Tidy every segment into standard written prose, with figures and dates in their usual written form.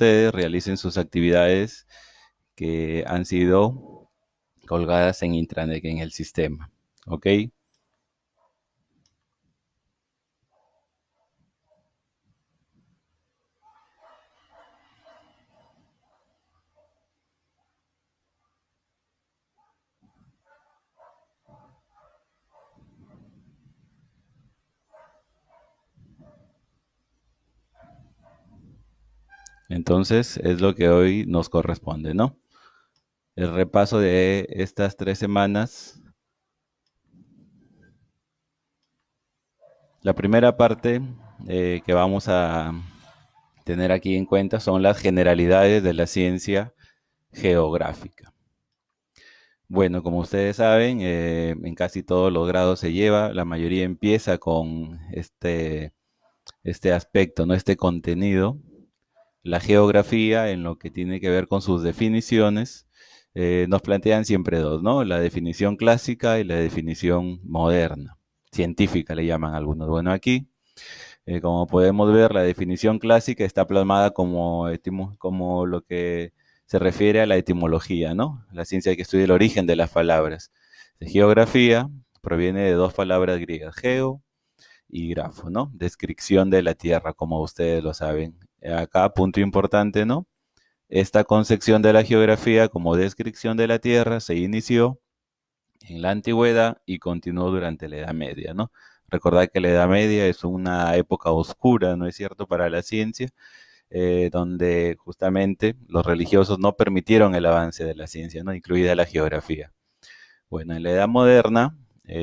ustedes realicen sus actividades que han sido colgadas en intranet en el sistema. ¿Ok? Entonces es lo que hoy nos corresponde, ¿no? El repaso de estas 3 semanas. La primera parte que vamos a tener aquí en cuenta son las generalidades de la ciencia geográfica. Bueno, como ustedes saben, en casi todos los grados se lleva, la mayoría empieza con este aspecto, ¿no? Este contenido, la geografía en lo que tiene que ver con sus definiciones. Nos plantean siempre dos, ¿no? La definición clásica y la definición moderna, científica le llaman algunos. Bueno, aquí, como podemos ver, la definición clásica está plasmada como lo que se refiere a la etimología, ¿no? La ciencia que estudia el origen de las palabras. De geografía proviene de dos palabras griegas, geo y grafo, ¿no? Descripción de la tierra, como ustedes lo saben. Acá, punto importante, ¿no? Esta concepción de la geografía como descripción de la tierra se inició en la antigüedad y continuó durante la Edad Media, ¿no? Recordad que la Edad Media es una época oscura, ¿no es cierto?, para la ciencia, donde justamente los religiosos no permitieron el avance de la ciencia, ¿no?, incluida la geografía. Bueno, en la Edad Moderna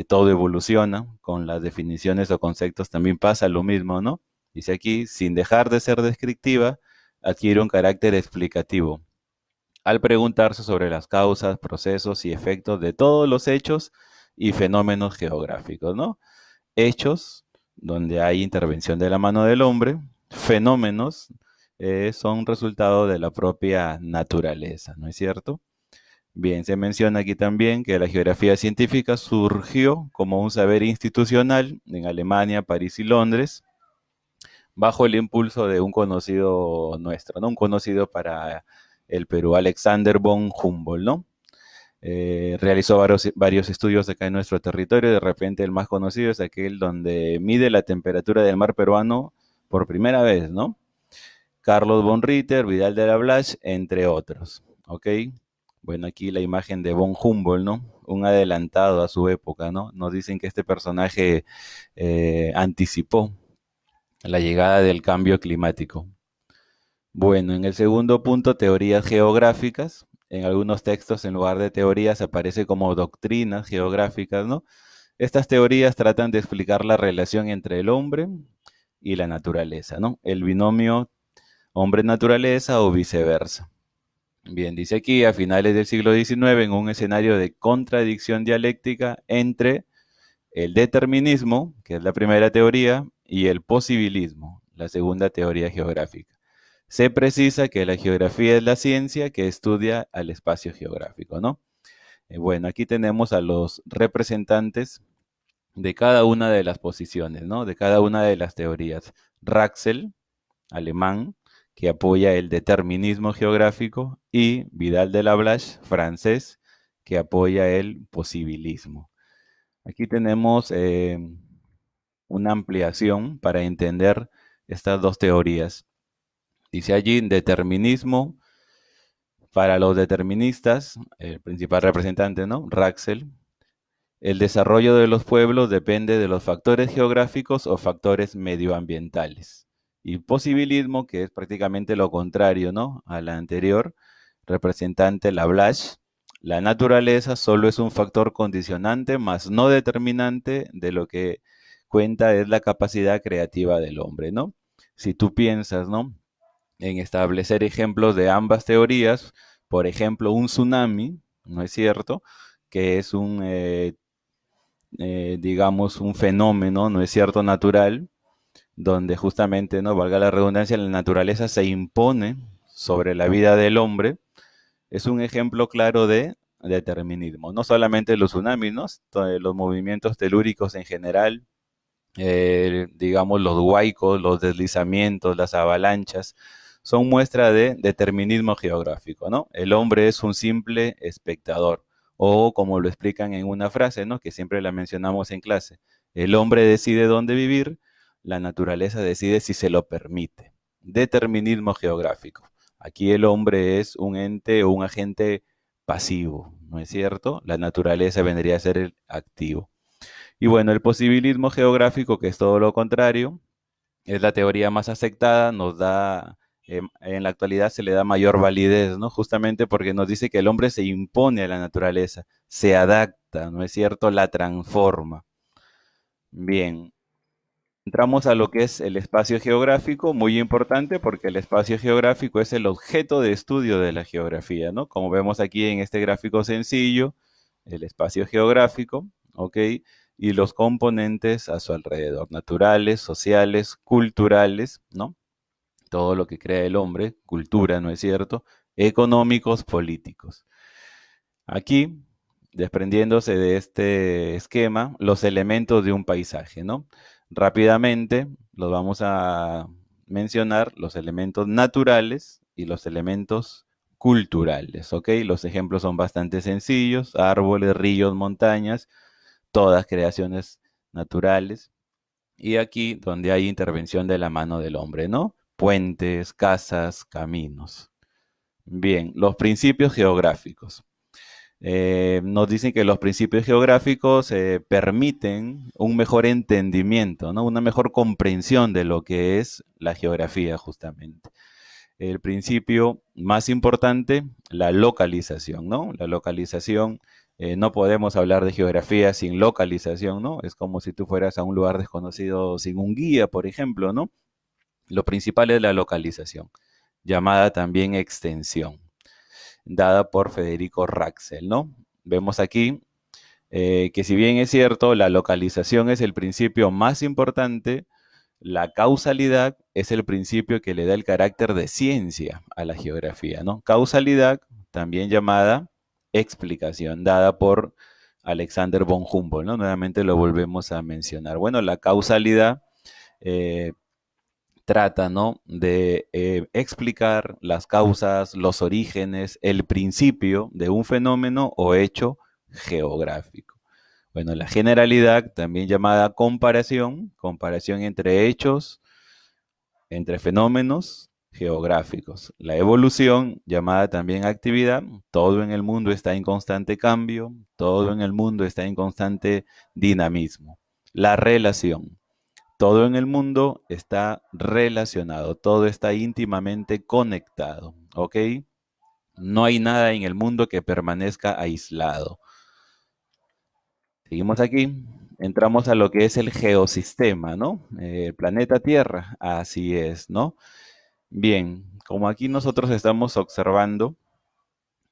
todo evoluciona, con las definiciones o conceptos también pasa lo mismo, ¿no? Dice aquí, sin dejar de ser descriptiva, adquiere un carácter explicativo al preguntarse sobre las causas, procesos y efectos de todos los hechos y fenómenos geográficos, ¿no? Hechos donde hay intervención de la mano del hombre, fenómenos son resultado de la propia naturaleza, ¿no es cierto? Bien, se menciona aquí también que la geografía científica surgió como un saber institucional en Alemania, París y Londres, bajo el impulso de un conocido nuestro, ¿no? Un conocido para el Perú, Alexander von Humboldt, ¿no? Realizó varios estudios acá en nuestro territorio. De repente el más conocido es aquel donde mide la temperatura del mar peruano por primera vez, ¿no? Carlos von Ritter, Vidal de la Blache, entre otros, ¿ok? Bueno, aquí la imagen de von Humboldt, ¿no? Un adelantado a su época, ¿no? Nos dicen que este personaje anticipó la llegada del cambio climático. Bueno, en el segundo punto, teorías geográficas. En algunos textos, en lugar de teorías, aparece como doctrinas geográficas, ¿no? Estas teorías tratan de explicar la relación entre el hombre y la naturaleza, ¿no? El binomio hombre-naturaleza o viceversa. Bien, dice aquí, a finales del siglo XIX, en un escenario de contradicción dialéctica entre el determinismo, que es la primera teoría, y el posibilismo, la segunda teoría geográfica. Se precisa que la geografía es la ciencia que estudia al espacio geográfico, ¿no? Bueno, aquí tenemos a los representantes de cada una de las posiciones, ¿no? De cada una de las teorías. Raxel, alemán, que apoya el determinismo geográfico, y Vidal de la Blache, francés, que apoya el posibilismo. Aquí tenemos una ampliación para entender estas dos teorías. Dice allí, determinismo para los deterministas, el principal representante, ¿no? Raxel. El desarrollo de los pueblos depende de los factores geográficos o factores medioambientales. Y posibilismo, que es prácticamente lo contrario, ¿no?, a la anterior, representante Lablache. La naturaleza solo es un factor condicionante, más no determinante, de lo que cuenta es la capacidad creativa del hombre, ¿no? Si tú piensas, ¿no?, en establecer ejemplos de ambas teorías, por ejemplo, un tsunami, ¿no es cierto?, que es digamos, un fenómeno, ¿no es cierto?, natural, donde justamente, ¿no?, valga la redundancia, la naturaleza se impone sobre la vida del hombre. Es un ejemplo claro de determinismo. No solamente los tsunamis, ¿no?, los movimientos telúricos en general, digamos, los huaicos, los deslizamientos, las avalanchas, son muestra de determinismo geográfico, ¿no? El hombre es un simple espectador, o como lo explican en una frase, ¿no? Que siempre la mencionamos en clase. El hombre decide dónde vivir, la naturaleza decide si se lo permite. Determinismo geográfico. Aquí el hombre es un ente o un agente pasivo, ¿no es cierto? La naturaleza vendría a ser el activo. Y bueno, el posibilismo geográfico, que es todo lo contrario, es la teoría más aceptada, nos da, en la actualidad se le da mayor validez, ¿no? Justamente porque nos dice que el hombre se impone a la naturaleza, se adapta, ¿no es cierto? La transforma. Bien, entramos a lo que es el espacio geográfico, muy importante porque el espacio geográfico es el objeto de estudio de la geografía, ¿no? Como vemos aquí en este gráfico sencillo, el espacio geográfico, ¿ok? Y los componentes a su alrededor, naturales, sociales, culturales, ¿no? Todo lo que crea el hombre, cultura, ¿no es cierto? Económicos, políticos. Aquí, desprendiéndose de este esquema, los elementos de un paisaje, ¿no? Rápidamente los vamos a mencionar, los elementos naturales y los elementos culturales, ¿ok? Los ejemplos son bastante sencillos, árboles, ríos, montañas, todas creaciones naturales. Y aquí donde hay intervención de la mano del hombre, ¿no? Puentes, casas, caminos. Bien, los principios geográficos. Nos dicen que los principios geográficos permiten un mejor entendimiento, ¿no? Una mejor comprensión de lo que es la geografía, justamente. El principio más importante, la localización, ¿no? La localización, no podemos hablar de geografía sin localización, ¿no? Es como si tú fueras a un lugar desconocido sin un guía, por ejemplo, ¿no? Lo principal es la localización, llamada también extensión, dada por Federico Raxel, ¿no? Vemos aquí que si bien es cierto, la localización es el principio más importante, la causalidad es el principio que le da el carácter de ciencia a la geografía, ¿no? Causalidad, también llamada explicación, dada por Alexander von Humboldt, ¿no? Nuevamente lo volvemos a mencionar. Bueno, la causalidad eh, trata, ¿no? De explicar las causas, los orígenes, el principio de un fenómeno o hecho geográfico. Bueno, la generalidad, también llamada comparación, comparación entre hechos, entre fenómenos geográficos. La evolución, llamada también actividad, todo en el mundo está en constante cambio, todo en el mundo está en constante dinamismo. La relación, todo en el mundo está relacionado, todo está íntimamente conectado, ¿ok? No hay nada en el mundo que permanezca aislado. Seguimos aquí, entramos a lo que es el geosistema, ¿no? El planeta Tierra, así es, ¿no? Bien, como aquí nosotros estamos observando,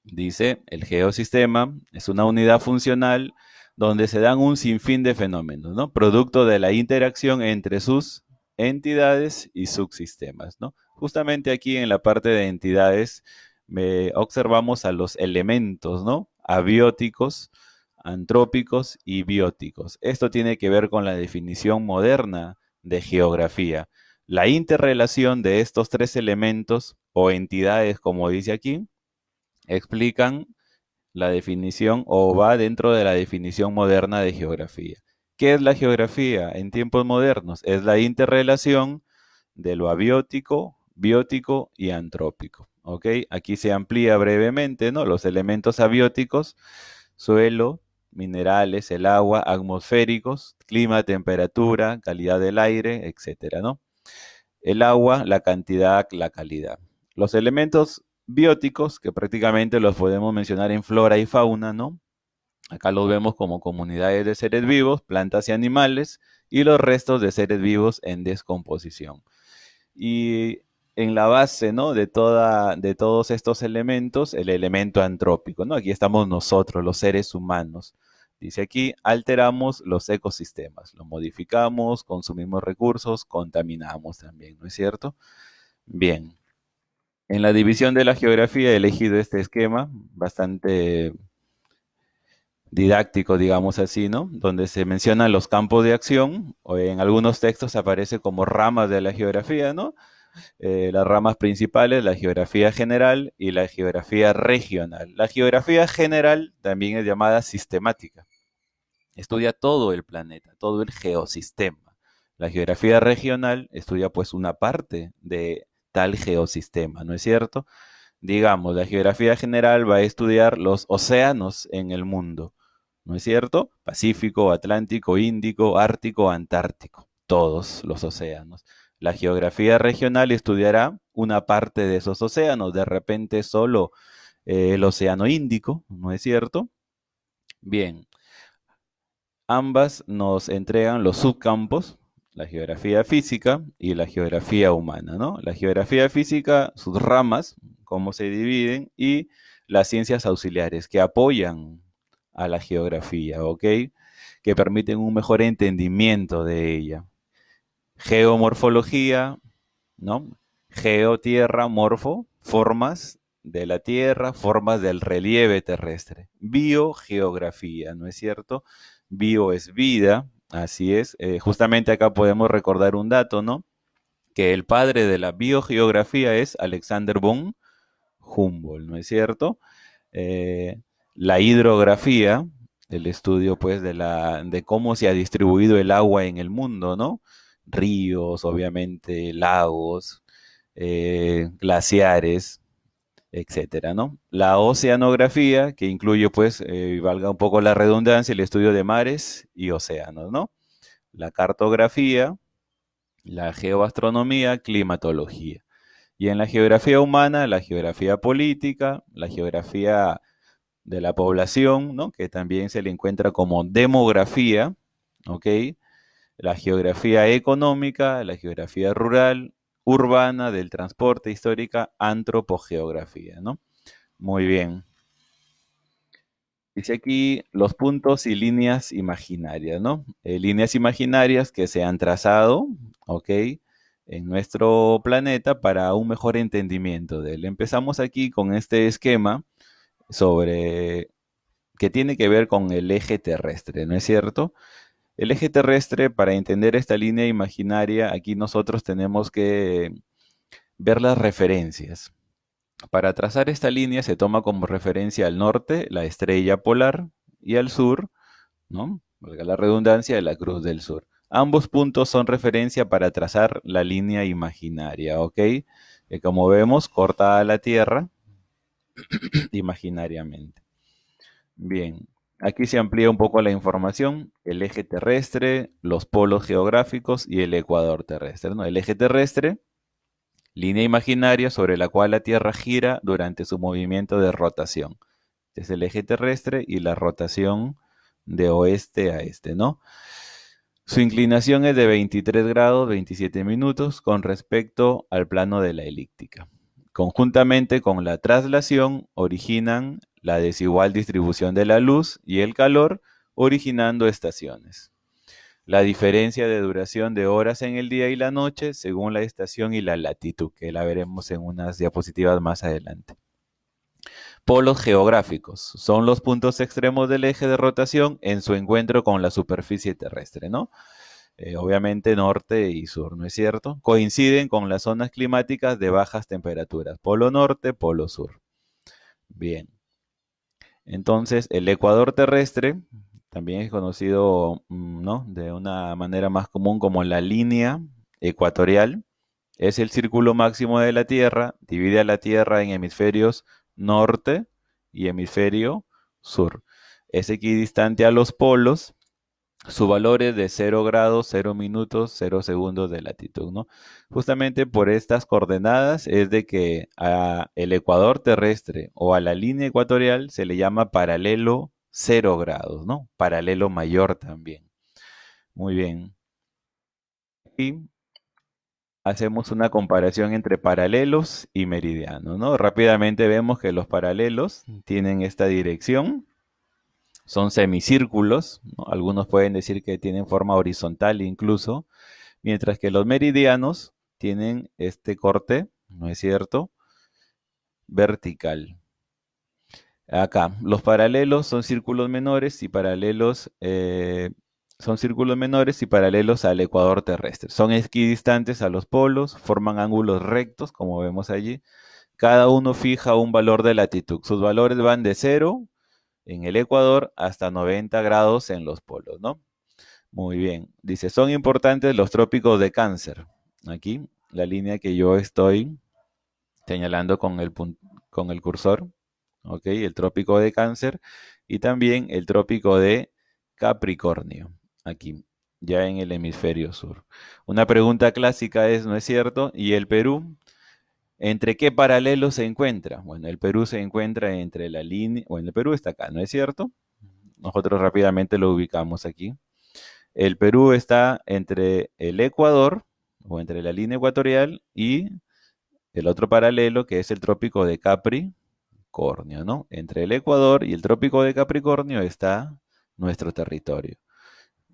dice, el geosistema es una unidad funcional donde se dan un sinfín de fenómenos, ¿no? Producto de la interacción entre sus entidades y subsistemas, ¿no? Justamente aquí en la parte de entidades observamos a los elementos, ¿no? Abióticos, antrópicos y bióticos. Esto tiene que ver con la definición moderna de geografía. La interrelación de estos tres elementos o entidades, como dice aquí, explican la definición o va dentro de la definición moderna de geografía. ¿Qué es la geografía en tiempos modernos? Es la interrelación de lo abiótico, biótico y antrópico. ¿Ok? Aquí se amplía brevemente, ¿no? Los elementos abióticos, suelo, minerales, el agua, atmosféricos, clima, temperatura, calidad del aire, etcétera, ¿no? El agua, la cantidad, la calidad. Los elementos bióticos, que prácticamente los podemos mencionar en flora y fauna, ¿no? Acá los vemos como comunidades de seres vivos, plantas y animales, y los restos de seres vivos en descomposición. Y en la base, ¿no? De todos estos elementos, el elemento antrópico, ¿no? Aquí estamos nosotros, los seres humanos. Dice aquí, alteramos los ecosistemas, los modificamos, consumimos recursos, contaminamos también, ¿no es cierto? Bien, en la división de la geografía he elegido este esquema, bastante didáctico, digamos así, ¿no? Donde se mencionan los campos de acción, o en algunos textos aparece como ramas de la geografía, ¿no? Las ramas principales, la geografía general y la geografía regional. La geografía general también es llamada sistemática. Estudia todo el planeta, todo el geosistema. La geografía regional estudia pues una parte de tal geosistema, ¿no es cierto? Digamos, la geografía general va a estudiar los océanos en el mundo, ¿no es cierto? Pacífico, Atlántico, Índico, Ártico, Antártico, todos los océanos. La geografía regional estudiará una parte de esos océanos, de repente solo el océano Índico, ¿no es cierto? Bien, ambas nos entregan los subcampos, la geografía física y la geografía humana, ¿no? La geografía física, sus ramas, cómo se dividen, y las ciencias auxiliares que apoyan a la geografía, ¿ok? Que permiten un mejor entendimiento de ella. Geomorfología, ¿no? Geo, tierra, morfo, formas de la tierra, formas del relieve terrestre. Biogeografía, ¿no es cierto? Bio es vida, así es. Justamente acá podemos recordar un dato, ¿no? Que el padre de la biogeografía es Alexander von Humboldt, ¿no es cierto? Eh, la hidrografía, el estudio pues de cómo se ha distribuido el agua en el mundo, ¿no? Ríos, obviamente, lagos, glaciares, etcétera, ¿no? La oceanografía, que incluye, pues, valga un poco la redundancia, el estudio de mares y océanos, ¿no? La cartografía, la geoastronomía, climatología. Y en la geografía humana, la geografía política, la geografía de la población, ¿no? Que también se le encuentra como demografía, ¿ok? La geografía económica, la geografía rural, urbana, del transporte, histórica, antropogeografía, ¿no? Muy bien. Dice aquí los puntos y líneas imaginarias, ¿no? Líneas imaginarias que se han trazado, ¿ok? En nuestro planeta para un mejor entendimiento de él. Empezamos aquí con este esquema sobre que tiene que ver con el eje terrestre, ¿no es cierto? El eje terrestre, para entender esta línea imaginaria, aquí nosotros tenemos que ver las referencias. Para trazar esta línea se toma como referencia al norte la estrella polar y al sur, ¿no? Valga la redundancia, de la cruz del sur. Ambos puntos son referencia para trazar la línea imaginaria, ¿ok? Que como vemos, corta a la Tierra imaginariamente. Bien, aquí se amplía un poco la información, el eje terrestre, los polos geográficos y el ecuador terrestre, ¿no? El eje terrestre, línea imaginaria sobre la cual la Tierra gira durante su movimiento de rotación. Este es el eje terrestre y la rotación de oeste a este, ¿no? Su inclinación es de 23 grados 27 minutos con respecto al plano de la elíptica. Conjuntamente con la traslación originan la desigual distribución de la luz y el calor, originando estaciones. La diferencia de duración de horas en el día y la noche según la estación y la latitud, que la veremos en unas diapositivas más adelante. Polos geográficos son los puntos extremos del eje de rotación en su encuentro con la superficie terrestre, ¿no? Obviamente norte y sur, ¿no es cierto? Coinciden con las zonas climáticas de bajas temperaturas, polo norte, polo sur. Bien, entonces el ecuador terrestre también es conocido, ¿no? De una manera más común como la línea ecuatorial. Es el círculo máximo de la Tierra, divide a la Tierra en hemisferios norte y hemisferio sur. Es equidistante a los polos. Su valor es de 0 grados, 0 minutos, 0 segundos de latitud, ¿no? Justamente por estas coordenadas es de que a el ecuador terrestre o a la línea ecuatorial se le llama paralelo 0 grados, ¿no? Paralelo mayor también. Muy bien. Y hacemos una comparación entre paralelos y meridianos, ¿no? Rápidamente vemos que los paralelos tienen esta dirección, son semicírculos, ¿no? Algunos pueden decir que tienen forma horizontal incluso, mientras que los meridianos tienen este corte, ¿no es cierto? Vertical. Acá, los paralelos son círculos menores y paralelos Son círculos menores y paralelos al ecuador terrestre. Son equidistantes a los polos, forman ángulos rectos, como vemos allí. Cada uno fija un valor de latitud. Sus valores van de 0 en el ecuador hasta 90 grados en los polos, ¿no? Muy bien. Dice, son importantes los trópicos de Cáncer. Aquí, la línea que yo estoy señalando con el cursor, ¿ok? El trópico de Cáncer y también el trópico de Capricornio, aquí, ya en el hemisferio sur. Una pregunta clásica es, ¿no es cierto? ¿Y el Perú? ¿Entre qué paralelo se encuentra? Bueno, el Perú se encuentra entre la línea, bueno, el Perú está acá, ¿no es cierto? Nosotros rápidamente lo ubicamos aquí. El Perú está entre el Ecuador, o entre la línea ecuatorial, y el otro paralelo, que es el trópico de Capricornio, ¿no? Entre el Ecuador y el trópico de Capricornio está nuestro territorio.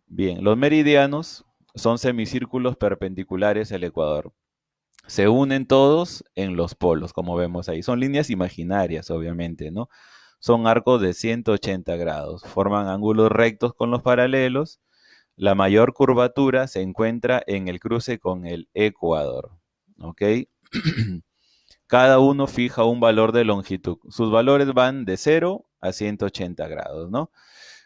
Bien, los meridianos son semicírculos perpendiculares al Ecuador. Se unen todos en los polos, como vemos ahí. Son líneas imaginarias, obviamente, ¿no? Son arcos de 180 grados. Forman ángulos rectos con los paralelos. La mayor curvatura se encuentra en el cruce con el Ecuador, ¿ok? Cada uno fija un valor de longitud. Sus valores van de 0 a 180 grados, ¿no?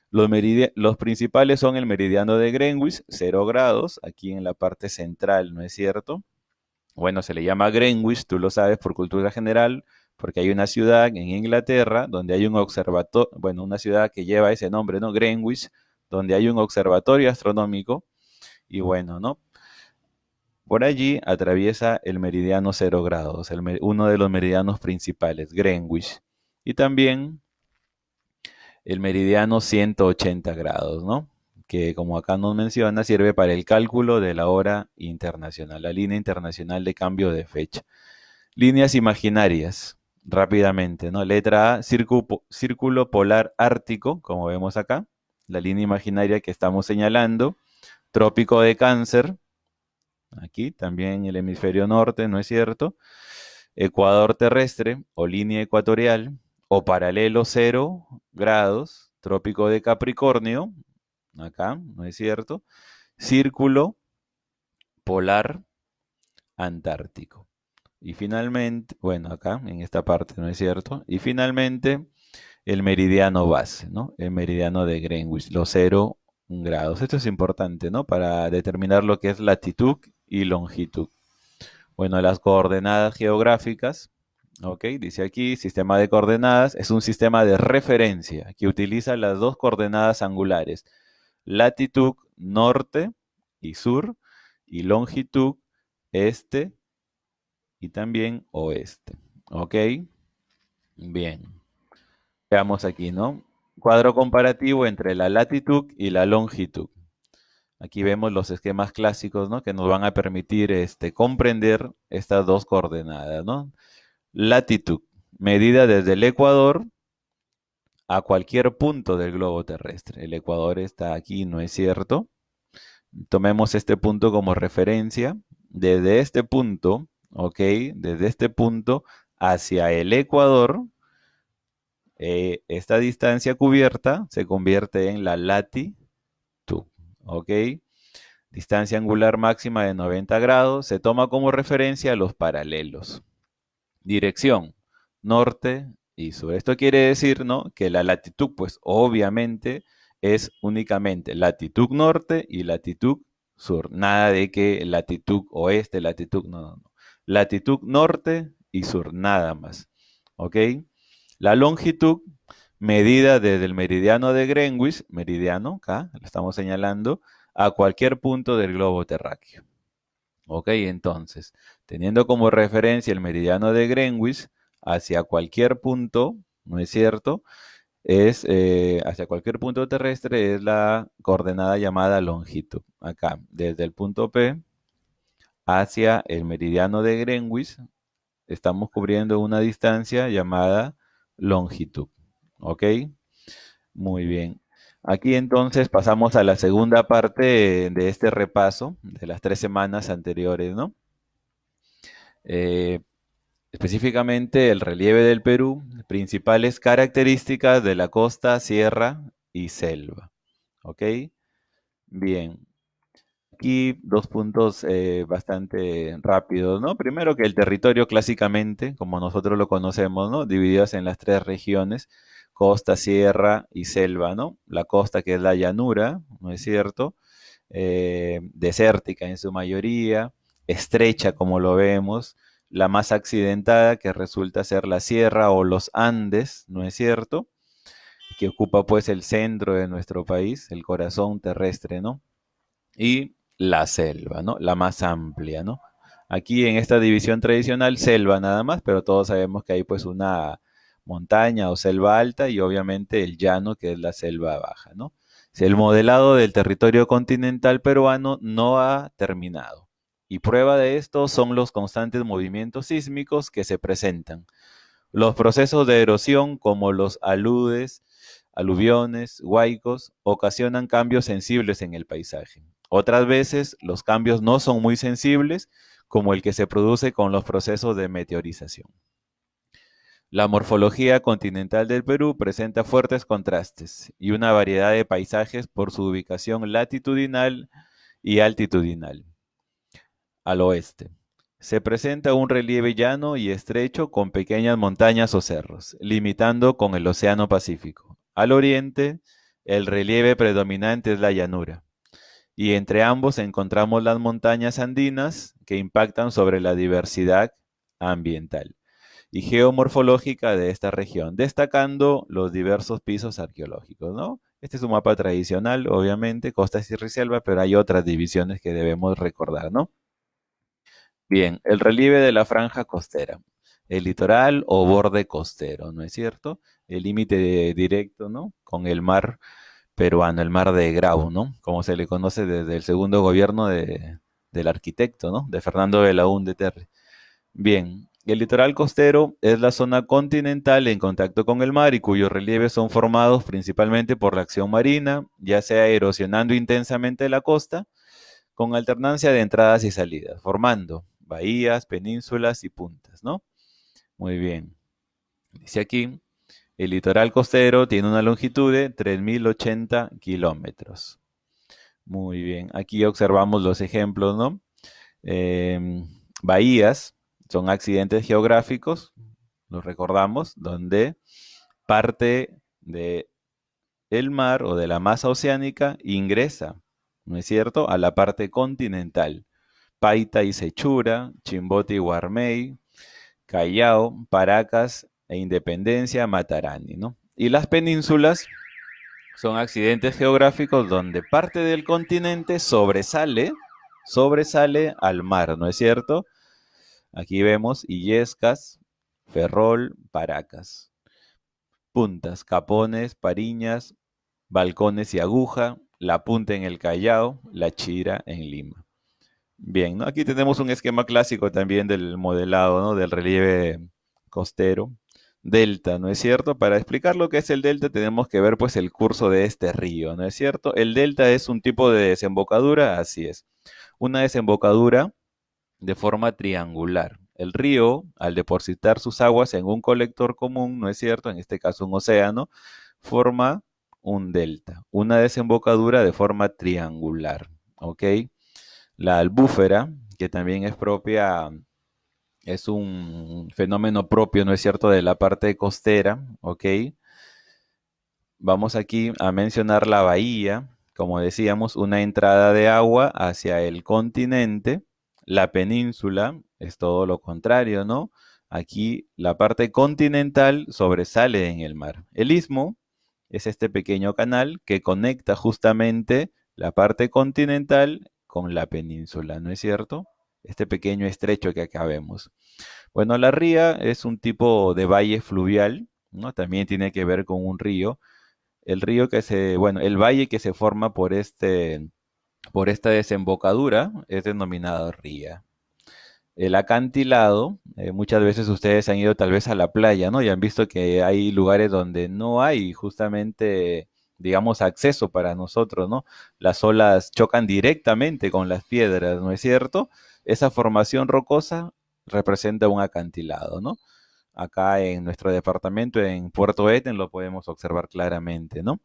Los principales son el meridiano de Greenwich, 0 grados, aquí en la parte central, ¿no es cierto? Bueno, se le llama Greenwich, tú lo sabes por cultura general, porque hay una ciudad en Inglaterra donde hay un observatorio, bueno, una ciudad que lleva ese nombre, ¿no? Greenwich, donde hay un observatorio astronómico, y bueno, ¿no? Por allí atraviesa el meridiano 0 grados, uno de los meridianos principales, Greenwich. Y también el meridiano 180 grados, ¿no? Que como acá nos menciona, sirve para el cálculo de la hora internacional, la línea internacional de cambio de fecha. Líneas imaginarias, rápidamente, ¿no? Letra A, círculo polar ártico, como vemos acá, la línea imaginaria que estamos señalando. Trópico de Cáncer, aquí también el hemisferio norte, ¿no es cierto? Ecuador terrestre o línea ecuatorial o paralelo 0 grados, trópico de Capricornio, acá, ¿no es cierto? Círculo polar antártico. Y finalmente, bueno, acá en esta parte, ¿no es cierto? Y finalmente el meridiano base, ¿no? El meridiano de Greenwich, los 0 grados. Esto es importante, ¿no? Para determinar lo que es latitud y longitud. Bueno, las coordenadas geográficas, ok, dice aquí, sistema de coordenadas, es un sistema de referencia que utiliza las dos coordenadas angulares, latitud norte y sur, y longitud este y también oeste, ok, bien, veamos aquí, ¿no? Cuadro comparativo entre la latitud y la longitud. Aquí vemos los esquemas clásicos, ¿no? Que nos van a permitir comprender estas dos coordenadas, ¿no? Latitud, medida desde el Ecuador a cualquier punto del globo terrestre. El Ecuador está aquí, ¿no es cierto? Tomemos este punto como referencia. Desde este punto, ¿ok? Desde este punto hacia el Ecuador, esta distancia cubierta se convierte en la latitud, ¿ok? Distancia angular máxima de 90 grados. Se toma como referencia los paralelos. Dirección, norte y sur. Esto quiere decir, ¿no? Que la latitud, pues obviamente es únicamente latitud norte y latitud sur. Nada de que latitud oeste, latitud, no, no, no. Latitud norte y sur, nada más. ¿Ok? La longitud, medida desde el meridiano de Greenwich, meridiano, acá, lo estamos señalando, a cualquier punto del globo terráqueo. Ok, entonces, teniendo como referencia el meridiano de Greenwich hacia cualquier punto, ¿no es cierto? Hacia cualquier punto terrestre es la coordenada llamada longitud. Acá, desde el punto P hacia el meridiano de Greenwich, estamos cubriendo una distancia llamada longitud. ¿Ok? Muy bien. Aquí entonces pasamos a la segunda parte de este repaso de las 3 semanas anteriores, ¿no? Eh, Específicamente el relieve del Perú, principales características de la costa, sierra y selva. ¿Ok? Bien, aquí dos puntos bastante rápidos, ¿no? Primero que el territorio clásicamente, como nosotros lo conocemos, ¿no? Divididos en las tres regiones, costa, sierra y selva, ¿no? La costa que es la llanura, ¿no es cierto? Desértica en su mayoría, estrecha como lo vemos, la más accidentada que resulta ser la sierra o los Andes, ¿no es cierto? Que ocupa pues el centro de nuestro país, el corazón terrestre, ¿no? Y la selva, ¿no? La más amplia, ¿no? Aquí en esta división tradicional, selva nada más, pero todos sabemos que hay pues una montaña o selva alta y obviamente el llano, que es la selva baja, ¿no? Si el modelado del territorio continental peruano no ha terminado. Y prueba de esto son los constantes movimientos sísmicos que se presentan. Los procesos de erosión, como los aludes, aluviones, huaicos, ocasionan cambios sensibles en el paisaje. Otras veces, los cambios no son muy sensibles, como el que se produce con los procesos de meteorización. La morfología continental del Perú presenta fuertes contrastes y una variedad de paisajes por su ubicación latitudinal y altitudinal. Al oeste, se presenta un relieve llano y estrecho con pequeñas montañas o cerros, limitando con el Océano Pacífico. Al oriente, el relieve predominante es la llanura, y entre ambos encontramos las montañas andinas que impactan sobre la diversidad ambiental y geomorfológica de esta región, destacando los diversos pisos arqueológicos, ¿no? Este es un mapa tradicional, obviamente, costa, sierra y selva, pero hay otras divisiones que debemos recordar, ¿no? Bien, el relieve de la franja costera, el litoral o borde costero, ¿no es cierto? El límite directo, ¿no? Con el mar peruano, el mar de Grau, ¿no? Como se le conoce desde el segundo gobierno del arquitecto, ¿no? De Fernando Belaúnde Terry. Bien, el litoral costero es la zona continental en contacto con el mar y cuyos relieves son formados principalmente por la acción marina, ya sea erosionando intensamente la costa, con alternancia de entradas y salidas, formando bahías, penínsulas y puntas, ¿no? Muy bien. Dice aquí, el litoral costero tiene una longitud de 3.080 kilómetros. Muy bien. Aquí observamos los ejemplos, ¿no? Bahías son accidentes geográficos, los recordamos, donde parte de el mar o de la masa oceánica ingresa, ¿no es cierto?, a la parte continental. Paita y Sechura, Chimbote y Guarmey, Callao, Paracas e Independencia, Matarani, ¿no? Y las penínsulas son accidentes geográficos donde parte del continente sobresale al mar, ¿no es cierto? Aquí vemos Illescas, Ferrol, Paracas. Puntas, Capones, Pariñas, Balcones y Aguja, La Punta en el Callao, La Chira en Lima. Bien, ¿no? Aquí tenemos un esquema clásico también del modelado, ¿no? Del relieve costero. Delta, ¿no es cierto? Para explicar lo que es el delta tenemos que ver pues el curso de este río, ¿no es cierto? El delta es un tipo de desembocadura, así es. Una desembocadura de forma triangular. El río, al depositar sus aguas en un colector común, ¿no es cierto? En este caso un océano, forma un delta, una desembocadura de forma triangular, ¿ok? La albúfera, que también es propia, es un fenómeno propio, ¿no es cierto?, de la parte costera, ¿ok? Vamos aquí a mencionar la bahía, como decíamos, una entrada de agua hacia el continente. La península es todo lo contrario, ¿no? Aquí la parte continental sobresale en el mar. El istmo es este pequeño canal que conecta justamente la parte continental con la península, ¿no es cierto? Este pequeño estrecho que acá vemos. Bueno, la ría es un tipo de valle fluvial, ¿no? También tiene que ver con un río. El río bueno, el valle que se forma por esta desembocadura es denominado ría. El acantilado, muchas veces ustedes han ido tal vez a la playa, ¿no? Y han visto que hay lugares donde no hay justamente, digamos, acceso para nosotros, ¿no? Las olas chocan directamente con las piedras, ¿no es cierto? Esa formación rocosa representa un acantilado, ¿no? Acá en nuestro departamento, en Puerto Eten, lo podemos observar claramente, ¿no?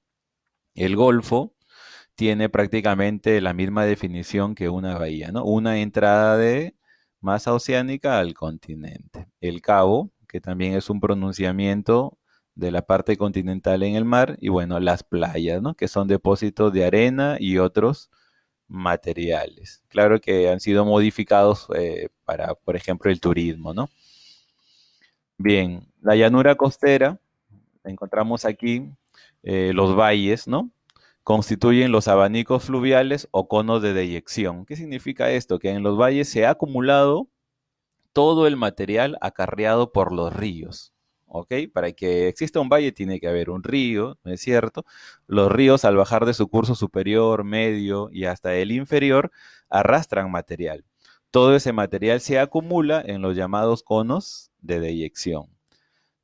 El Golfo tiene prácticamente la misma definición que una bahía, ¿no? Una entrada de masa oceánica al continente. El cabo, que también es un pronunciamiento de la parte continental en el mar, y bueno, las playas, ¿no? Que son depósitos de arena y otros materiales. Claro que han sido modificados para, por ejemplo, el turismo, ¿no? Bien, la llanura costera, encontramos aquí los valles, ¿no? Constituyen los abanicos fluviales o conos de deyección. ¿Qué significa esto? Que en los valles se ha acumulado todo el material acarreado por los ríos. ¿Ok? Para que exista un valle tiene que haber un río, ¿no es cierto? Los ríos al bajar de su curso superior, medio y hasta el inferior arrastran material. Todo ese material se acumula en los llamados conos de deyección.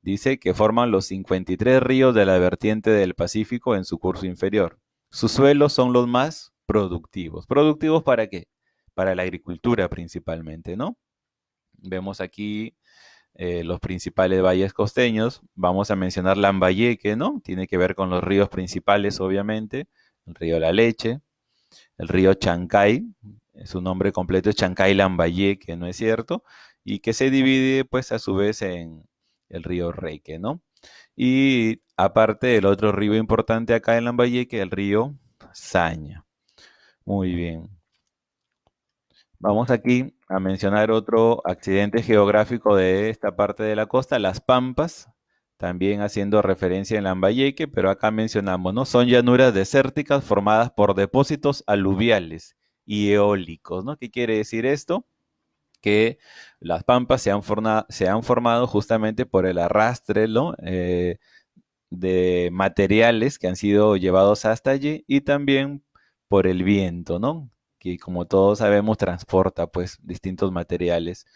Dice que forman los 53 ríos de la vertiente del Pacífico en su curso inferior. Sus suelos son los más productivos. ¿Productivos para qué? Para la agricultura principalmente, ¿no? Vemos aquí los principales valles costeños. Vamos a mencionar Lambayeque, ¿no? Tiene que ver con los ríos principales, obviamente. El río La Leche, el río Chancay, su nombre completo es Chancay Lambayeque, ¿no es cierto? Y que se divide, pues, a su vez en el río Reque, ¿no? Y aparte, el otro río importante acá en Lambayeque, el río Saña. Muy bien. Vamos aquí a mencionar otro accidente geográfico de esta parte de la costa, las Pampas, también haciendo referencia en Lambayeque, pero acá mencionamos, ¿no? Son llanuras desérticas formadas por depósitos aluviales y eólicos, ¿no? ¿Qué quiere decir esto? Que las pampas se han formado justamente por el arrastre, ¿no? De materiales que han sido llevados hasta allí y también por el viento, ¿no? Que como todos sabemos transporta pues distintos materiales.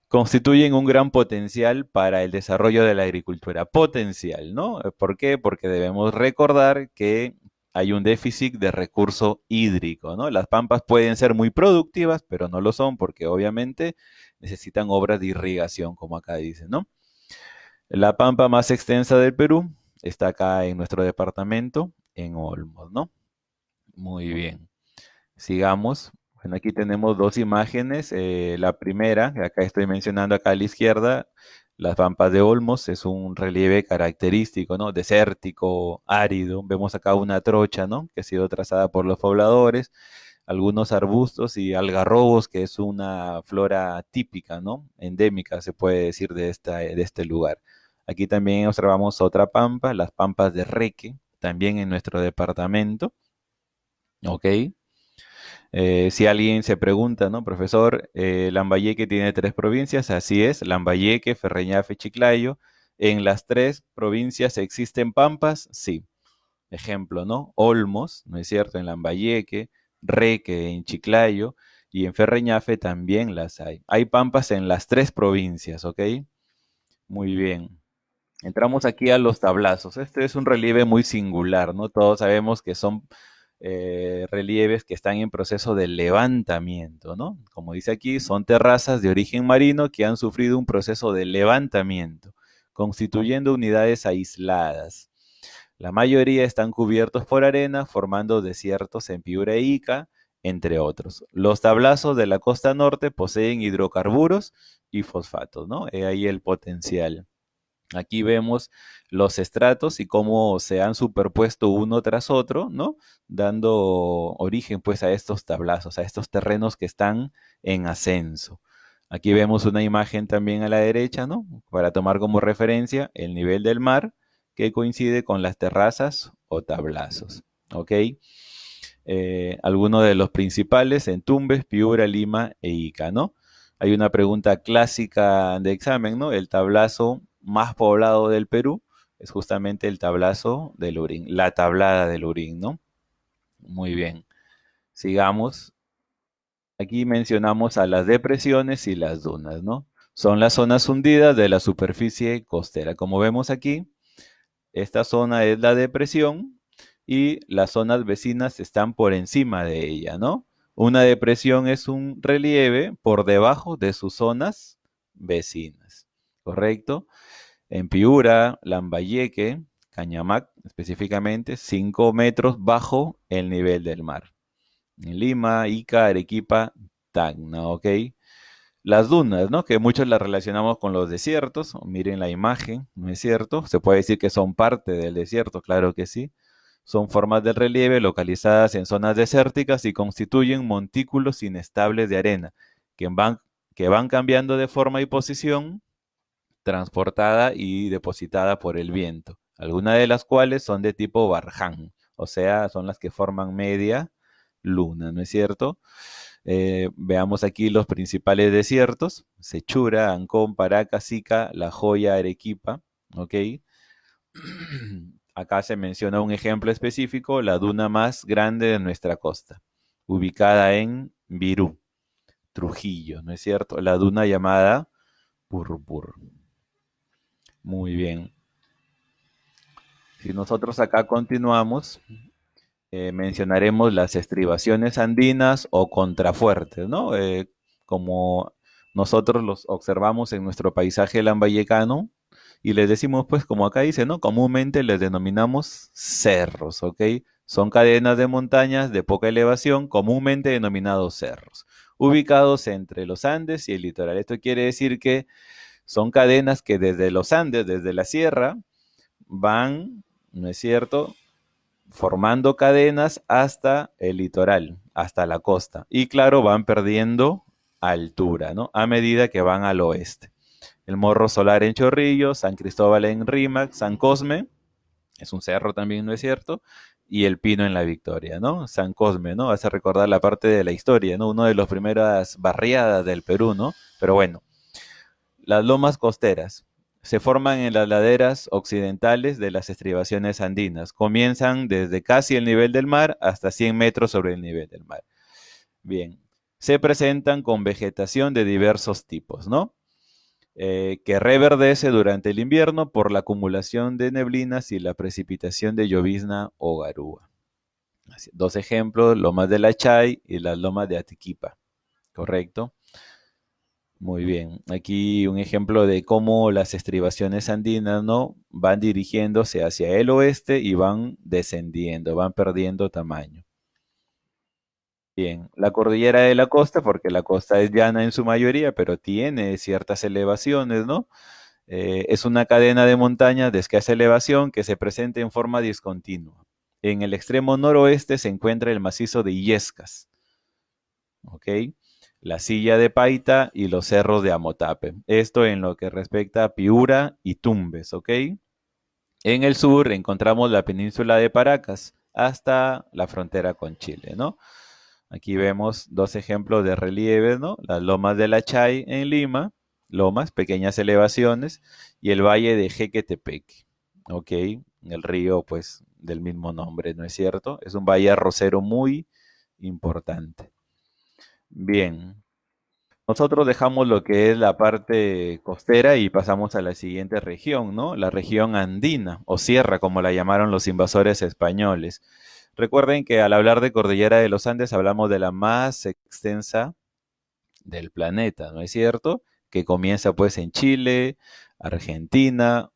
Constituyen un gran potencial para el desarrollo de la agricultura. Potencial, ¿no? ¿Por qué? Porque debemos recordar que hay un déficit de recurso hídrico, ¿no? Las pampas pueden ser muy productivas, pero no lo son porque obviamente necesitan obras de irrigación, como acá dicen, ¿no? La pampa más extensa del Perú está acá en nuestro departamento, en Olmos, ¿no? Muy bien. Sigamos. Bueno, aquí tenemos dos imágenes. La primera, que acá estoy mencionando acá a la izquierda, las pampas de Olmos, es un relieve característico, ¿no? Desértico, árido. Vemos acá una trocha, ¿no? Que ha sido trazada por los pobladores, algunos arbustos y algarrobos, que es una flora típica, ¿no? Endémica, se puede decir, de este lugar. Aquí también observamos otra pampa, las pampas de Reque, también en nuestro departamento. ¿Ok? Si alguien se pregunta, ¿no? Profesor, Lambayeque tiene tres provincias, así es, Lambayeque, Ferreñafe, Chiclayo. ¿En las tres provincias existen pampas? Sí. Ejemplo, ¿no? Olmos, ¿no es cierto? En Lambayeque, Reque en Chiclayo y en Ferreñafe también las hay. Hay pampas en las tres provincias, ¿ok? Muy bien. Entramos aquí a los tablazos. Este es un relieve muy singular, ¿no? Todos sabemos que son relieves que están en proceso de levantamiento, ¿no? Como dice aquí, son terrazas de origen marino que han sufrido un proceso de levantamiento, constituyendo unidades aisladas. La mayoría están cubiertos por arena, formando desiertos en Piura e Ica, entre otros. Los tablazos de la costa norte poseen hidrocarburos y fosfatos, ¿no? He ahí el potencial. Aquí vemos los estratos y cómo se han superpuesto uno tras otro, ¿no? Dando origen pues a estos tablazos, a estos terrenos que están en ascenso. Aquí vemos una imagen también a la derecha, ¿no? Para tomar como referencia el nivel del mar que coincide con las terrazas o tablazos, ¿ok? Algunos de los principales en Tumbes, Piura, Lima e Ica, ¿no? Hay una pregunta clásica de examen, ¿no? El tablazo más poblado del Perú es justamente el tablazo del Lurín, la tablada del Lurín, ¿no? Muy bien. Sigamos. Aquí mencionamos a las depresiones y las dunas, ¿no? Son las zonas hundidas de la superficie costera. Como vemos aquí, esta zona es la depresión y las zonas vecinas están por encima de ella, ¿no? Una depresión es un relieve por debajo de sus zonas vecinas, ¿correcto? En Piura, Lambayeque, Cañamac específicamente, 5 metros bajo el nivel del mar. En Lima, Ica, Arequipa, Tacna, ¿ok? Las dunas, ¿no? Que muchos las relacionamos con los desiertos. Miren la imagen, ¿no es cierto? Se puede decir que son parte del desierto, claro que sí. Son formas de relieve localizadas en zonas desérticas y constituyen montículos inestables de arena que van, que van cambiando de forma y posición, transportada y depositada por el viento. Algunas de las cuales son de tipo Barján, o sea, son las que forman media luna, ¿no es cierto? Veamos aquí los principales desiertos: Sechura, Ancón, Paracas, Sica, La Joya, Arequipa, ¿ok? Acá se menciona un ejemplo específico, la duna más grande de nuestra costa, ubicada en Virú, Trujillo, ¿no es cierto? La duna llamada Purpur. Muy bien. Si nosotros acá continuamos, mencionaremos las estribaciones andinas o contrafuertes, ¿no? Como nosotros los observamos en nuestro paisaje lambayecano y les decimos, pues, como acá dice, ¿no? Comúnmente les denominamos cerros, ¿ok? Son cadenas de montañas de poca elevación, comúnmente denominados cerros, ubicados entre los Andes y el litoral. Esto quiere decir que son cadenas que desde los Andes, desde la sierra, van, ¿no es cierto?, formando cadenas hasta el litoral, hasta la costa. Y claro, van perdiendo altura, ¿no? A medida que van al oeste. El Morro Solar en Chorrillos, San Cristóbal en Rímac, San Cosme, es un cerro también, ¿no es cierto? Y el Pino en la Victoria, ¿no? San Cosme, ¿no? Hace recordar la parte de la historia, ¿no? Una de las primeras barriadas del Perú, ¿no? Pero bueno, las lomas costeras se forman en las laderas occidentales de las estribaciones andinas. Comienzan desde casi el nivel del mar hasta 100 metros sobre el nivel del mar. Bien, se presentan con vegetación de diversos tipos, ¿no? Que reverdece durante el invierno por la acumulación de neblinas y la precipitación de llovizna o garúa. Así, dos ejemplos: lomas de la Chay y las lomas de Atiquipa, ¿correcto? Muy bien. Aquí un ejemplo de cómo las estribaciones andinas, ¿no?, van dirigiéndose hacia el oeste y van descendiendo, van perdiendo tamaño. Bien, la cordillera de la costa, porque la costa es llana en su mayoría, pero tiene ciertas elevaciones, ¿no? Es una cadena de montañas de escasa elevación que se presenta en forma discontinua. En el extremo noroeste se encuentra el macizo de Illescas, ¿ok? La Silla de Paita y los cerros de Amotape. Esto en lo que respecta a Piura y Tumbes, ¿ok? En el sur encontramos la península de Paracas hasta la frontera con Chile, ¿no? Aquí vemos dos ejemplos de relieves, ¿no? Las lomas de la Chay en Lima, lomas, pequeñas elevaciones, y el valle de Jequetepeque, ¿ok? El río, pues, del mismo nombre, ¿no es cierto? Es un valle arrocero muy importante. Bien, nosotros dejamos lo que es la parte costera y pasamos a la siguiente región, ¿no? La región andina o sierra, como la llamaron los invasores españoles. Recuerden que al hablar de Cordillera de los Andes hablamos de la más extensa del planeta, ¿no es cierto? Que comienza pues en Chile, Argentina,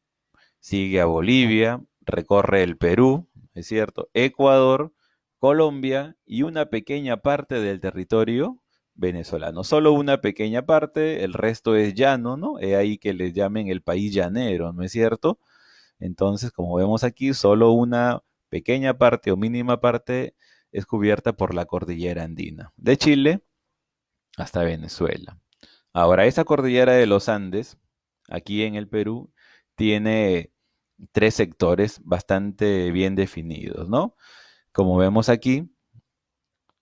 sigue a Bolivia, recorre el Perú, ¿es cierto?, Ecuador, Colombia y una pequeña parte del territorio venezolano. Solo una pequeña parte, el resto es llano, ¿no? Es ahí que les llamen el país llanero, ¿no es cierto? Entonces, como vemos aquí, solo una pequeña parte o mínima parte es cubierta por la cordillera andina, de Chile hasta Venezuela. Ahora, esa cordillera de los Andes, aquí en el Perú, tiene tres sectores bastante bien definidos, ¿no? Como vemos aquí,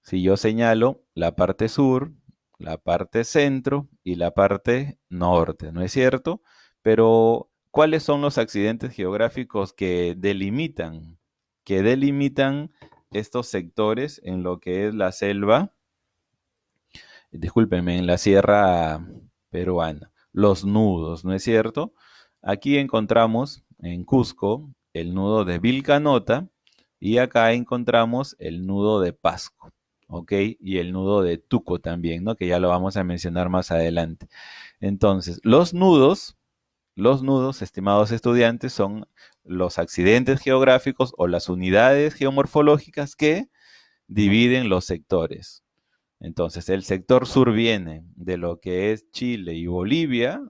si yo señalo la parte sur, la parte centro y la parte norte, ¿no es cierto? Pero, ¿cuáles son los accidentes geográficos que delimitan estos sectores en lo que es la selva, discúlpenme, en la sierra peruana? Los nudos, ¿no es cierto? Aquí encontramos en Cusco el nudo de Vilcanota y acá encontramos el nudo de Pasco, ¿ok? Y el nudo de Tuco también, ¿no? Que ya lo vamos a mencionar más adelante. Entonces, los nudos Los nudos, estimados estudiantes, son los accidentes geográficos o las unidades geomorfológicas que dividen los sectores. Entonces, el sector sur viene de lo que es Chile y Bolivia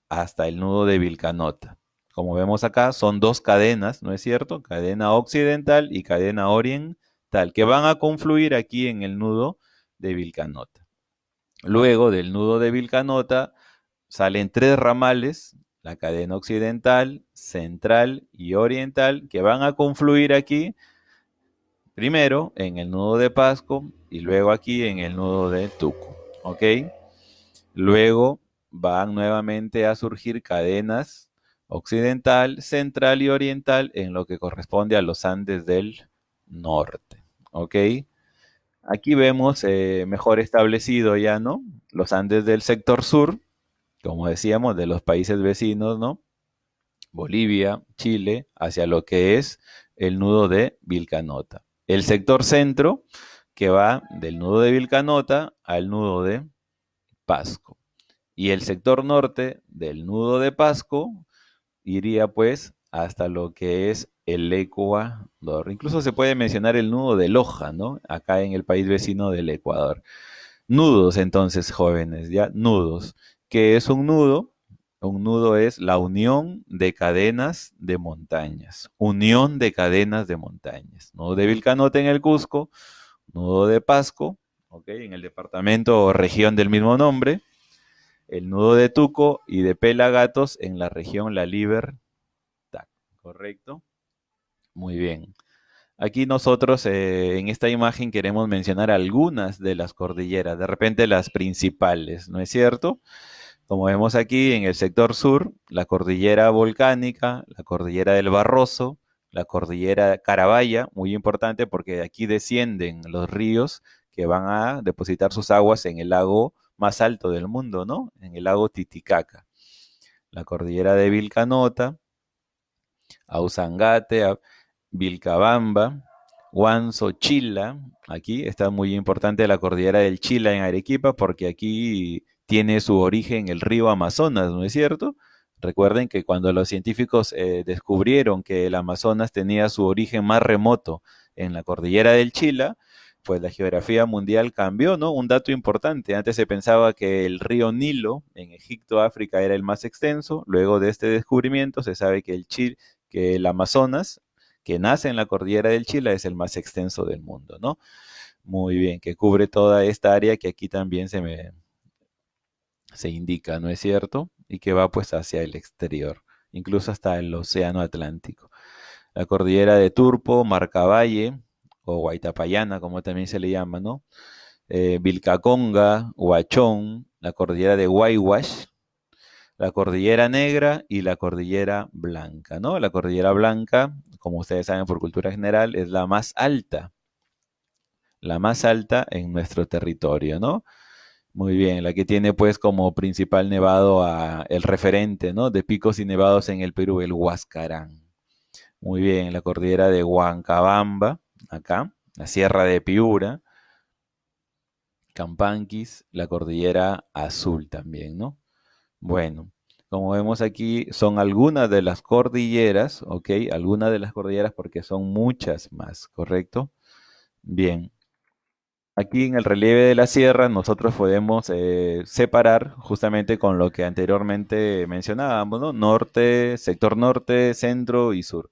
hasta el nudo de Vilcanota. Como vemos acá, son dos cadenas, ¿no es cierto? Cadena occidental y cadena oriental, que van a confluir aquí en el nudo de Vilcanota. Luego del nudo de Vilcanota salen tres ramales, la cadena occidental, central y oriental, que van a confluir aquí primero en el nudo de Pasco y luego aquí en el nudo de Tuco. ¿Ok? Luego van nuevamente a surgir cadenas occidental, central y oriental en lo que corresponde a los Andes del norte. ¿Ok? Aquí vemos mejor establecido ya, ¿no? Los Andes del sector sur, como decíamos, de los países vecinos, ¿no? Bolivia, Chile, hacia lo que es el nudo de Vilcanota. El sector centro, que va del nudo de Vilcanota al nudo de Pasco. Y el sector norte del nudo de Pasco iría pues hasta lo que es el Ecuador. Incluso se puede mencionar el nudo de Loja, ¿no? Acá en el país vecino del Ecuador. Nudos, entonces, jóvenes, ¿ya? Nudos. ¿Qué es un nudo? Un nudo es la unión de cadenas de montañas. Unión de cadenas de montañas. Nudo de Vilcanote en el Cusco, nudo de Pasco, ¿ok? En el departamento o región del mismo nombre, el nudo de Tuco y de Pelagatos en la región La Libertad, ¿correcto? Muy bien. Aquí nosotros en esta imagen queremos mencionar algunas de las cordilleras, de repente las principales, ¿no es cierto? Como vemos aquí en el sector sur, la cordillera volcánica, la cordillera del Barroso, la cordillera Carabaya, muy importante porque de aquí descienden los ríos que van a depositar sus aguas en el lago más alto del mundo, ¿no? En el lago Titicaca. La cordillera de Vilcanota, Ausangate, Vilcabamba, Huanzo, Chila. Aquí está muy importante la cordillera del Chila en Arequipa porque aquí tiene su origen el río Amazonas, ¿no es cierto? Recuerden que cuando los científicos descubrieron que el Amazonas tenía su origen más remoto en la cordillera del Chila, pues la geografía mundial cambió, ¿no? Un dato importante, antes se pensaba que el río Nilo en Egipto, África, era el más extenso, luego de este descubrimiento se sabe que que el Amazonas, que nace en la cordillera del Chila, es el más extenso del mundo, ¿no? Muy bien, que cubre toda esta área que aquí también se indica, ¿no es cierto? Y que va pues hacia el exterior, incluso hasta el océano Atlántico. La cordillera de Turpo, Marcavalle, o Huaytapallana, como también se le llama, ¿no? Vilcaconga, Huachón, la cordillera de Huayhuash, la cordillera negra y la cordillera blanca, ¿no? La cordillera blanca, como ustedes saben por cultura general, es la más alta en nuestro territorio, ¿no? Muy bien, la que tiene pues como principal nevado el referente, ¿no? De picos y nevados en el Perú, el Huascarán. Muy bien, la cordillera de Huancabamba, acá, la Sierra de Piura, Campanquis, la cordillera azul también, ¿no? Bueno, como vemos aquí, son algunas de las cordilleras, ¿ok? Algunas de las cordilleras porque son muchas más, ¿correcto? Bien, aquí en el relieve de la sierra nosotros podemos separar justamente con lo que anteriormente mencionábamos, ¿no? Norte, sector norte, centro y sur.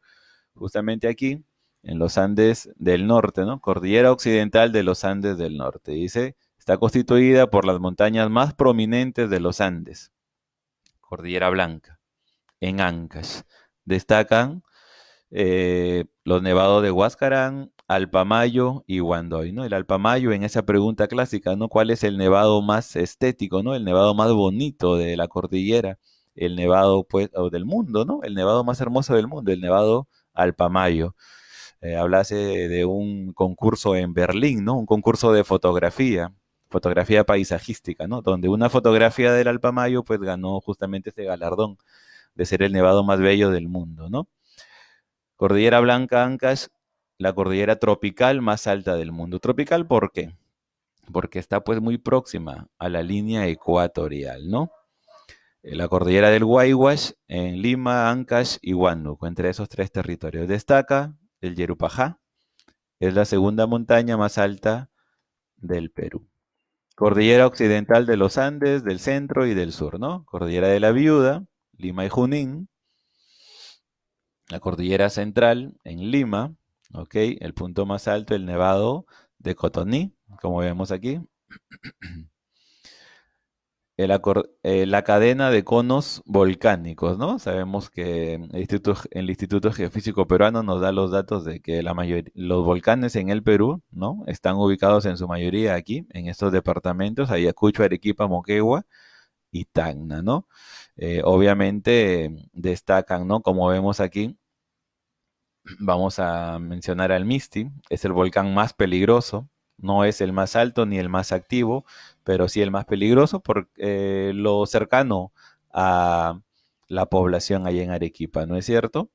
Justamente aquí, en los Andes del norte, ¿no? Cordillera Occidental de los Andes del norte. Dice, está constituida por las montañas más prominentes de los Andes. Cordillera Blanca, en Ancash. Destacan los nevados de Huascarán, Alpamayo y Huandoy, ¿no? El Alpamayo en esa pregunta clásica, ¿no? ¿Cuál es el nevado más estético, ¿no? El nevado más bonito de la cordillera, el nevado, pues, o del mundo, ¿no? El nevado más hermoso del mundo, el nevado Alpamayo. Hablase de un concurso en Berlín, ¿no? Un concurso de fotografía paisajística, ¿no? Donde una fotografía del Alpamayo, pues, ganó justamente ese galardón de ser el nevado más bello del mundo, ¿no? Cordillera Blanca Ancash, la cordillera tropical más alta del mundo. ¿Tropical por qué? Porque está pues muy próxima a la línea ecuatorial, ¿no? La cordillera del Huayhuash en Lima, Ancash y Huánuco. Entre esos tres territorios destaca el Yerupajá, es la segunda montaña más alta del Perú. Cordillera occidental de los Andes, del centro y del sur, ¿no? Cordillera de la Viuda, Lima y Junín. La cordillera central en Lima, ¿ok? El punto más alto, el Nevado de Cotoní, como vemos aquí. La cadena de conos volcánicos, ¿no? Sabemos que el Instituto Geofísico Peruano nos da los datos de que los volcanes en el Perú, ¿no? Están ubicados en su mayoría aquí, en estos departamentos, Ayacucho, Arequipa, Moquegua y Tacna, ¿no? Obviamente destacan, ¿no? Como vemos aquí, vamos a mencionar al Misti, es el volcán más peligroso, no es el más alto ni el más activo, pero sí el más peligroso por lo cercano a la población allá en Arequipa, ¿no es cierto?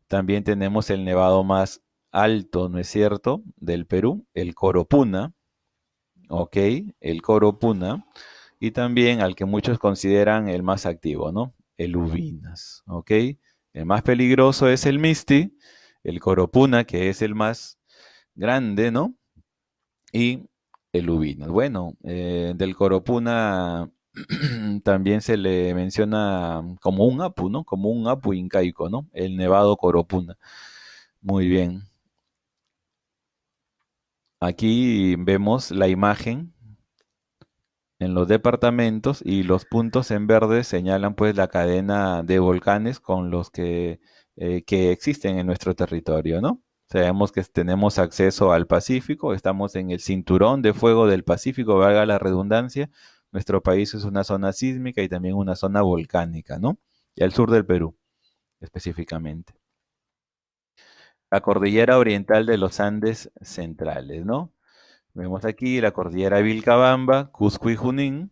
También tenemos el nevado más alto, ¿no es cierto?, del Perú, el Coropuna, ¿ok? El Coropuna, y también al que muchos consideran el más activo, ¿no? El Ubinas, ¿ok? El más peligroso es el Misti, el Coropuna, que es el más grande, ¿no? Y el Ubinas. Bueno, del Coropuna también se le menciona como un apu, ¿no? Como un apu incaico, ¿no? El Nevado Coropuna. Muy bien. Aquí vemos la imagen en los departamentos y los puntos en verde señalan pues la cadena de volcanes con los que existen en nuestro territorio, ¿no? Sabemos que tenemos acceso al Pacífico, estamos en el cinturón de fuego del Pacífico, valga la redundancia. Nuestro país es una zona sísmica y también una zona volcánica, ¿no? Y al sur del Perú, específicamente. La cordillera oriental de los Andes centrales, ¿no? Vemos aquí la cordillera Vilcabamba, Cusco y Junín.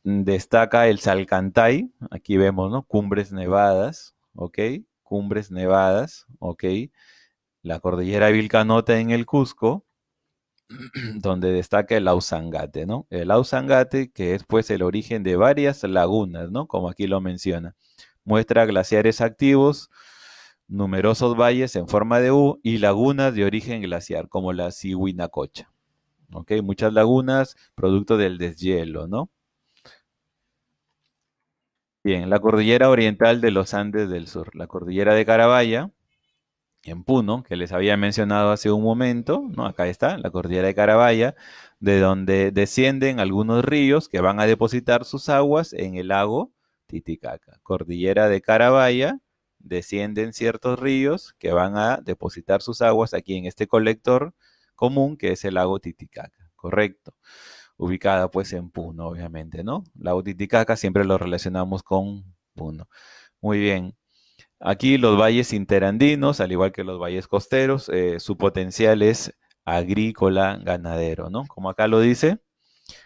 Destaca el Salcantay, aquí vemos, ¿no? Cumbres nevadas, ¿ok? Cumbres nevadas, ¿ok? La cordillera Vilcanota en el Cusco, donde destaca el Ausangate, ¿no? El Ausangate, que es pues el origen de varias lagunas, ¿no? Como aquí lo menciona. Muestra glaciares activos, numerosos valles en forma de U y lagunas de origen glaciar, como la Sihuinacocha, ¿ok? Muchas lagunas, producto del deshielo, ¿no? Bien, la cordillera oriental de los Andes del Sur, la cordillera de Carabaya, en Puno, que les había mencionado hace un momento, ¿no? Acá está, la cordillera de Carabaya, de donde descienden algunos ríos que van a depositar sus aguas en el lago Titicaca. Cordillera de Carabaya, descienden ciertos ríos que van a depositar sus aguas aquí en este colector común que es el lago Titicaca, correcto. Ubicada pues en Puno, obviamente, ¿no? Lago Titicaca siempre lo relacionamos con Puno. Muy bien. Aquí los valles interandinos, al igual que los valles costeros, su potencial es agrícola, ganadero, ¿no? Como acá lo dice,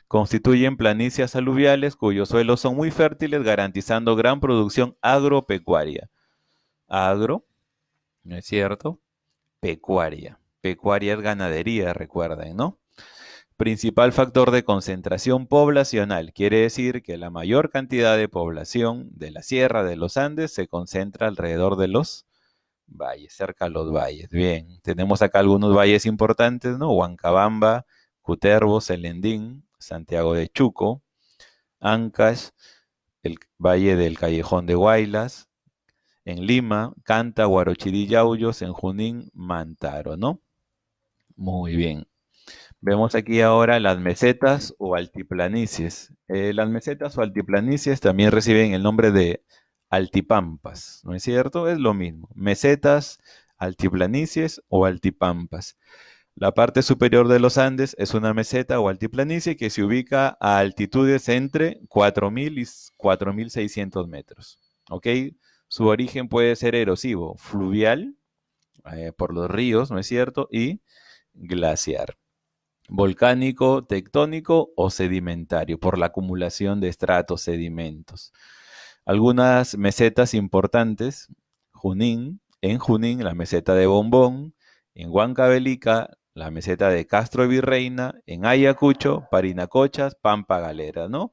constituyen planicies aluviales cuyos suelos son muy fértiles, garantizando gran producción agropecuaria. Agro, ¿no es cierto? Pecuaria. Pecuaria es ganadería, recuerden, ¿no? Principal factor de concentración poblacional. Quiere decir que la mayor cantidad de población de la Sierra de los Andes se concentra alrededor de los valles, cerca a los valles. Bien, tenemos acá algunos valles importantes, ¿no? Huancabamba, Cutervo, Celendín, Santiago de Chuco, Ancash, el valle del Callejón de Huaylas, en Lima, Canta, Huarochirí, Yauyos, en Junín, Mantaro, ¿no? Muy bien. Vemos aquí ahora las mesetas o altiplanicies. Las mesetas o altiplanicies también reciben el nombre de altipampas, ¿no es cierto? Es lo mismo. Mesetas, altiplanicies o altipampas. La parte superior de los Andes es una meseta o altiplanicie que se ubica a altitudes entre 4.000 y 4.600 metros. ¿Ok? Su origen puede ser erosivo, fluvial, por los ríos, ¿no es cierto? Y glaciar volcánico, tectónico o sedimentario por la acumulación de estratos sedimentos. Algunas mesetas importantes, Junín, en Junín la meseta de Bombón, en Huancavelica la meseta de Castro Virreina, en Ayacucho, Parinacochas, Pampa Galera, ¿no?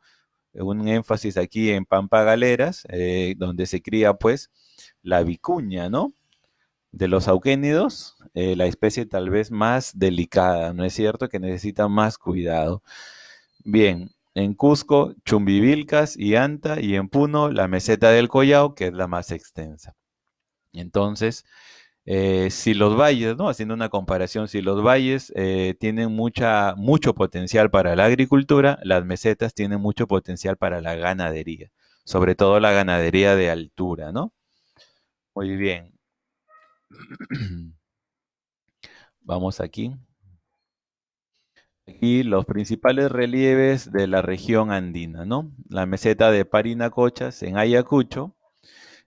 un énfasis aquí en Pampa Galeras, donde se cría pues la vicuña, ¿no? De los auquénidos, la especie tal vez más delicada, ¿no es cierto? Que necesita más cuidado. Bien, en Cusco, Chumbivilcas y Anta, y en Puno, la meseta del Collao, que es la más extensa. Entonces, si los valles, ¿no? Haciendo una comparación, si los valles tienen mucho potencial para la agricultura, las mesetas tienen mucho potencial para la ganadería, sobre todo la ganadería de altura, ¿no? Muy bien. Vamos aquí. Aquí los principales relieves de la región andina, ¿no? La meseta de Parinacochas en Ayacucho,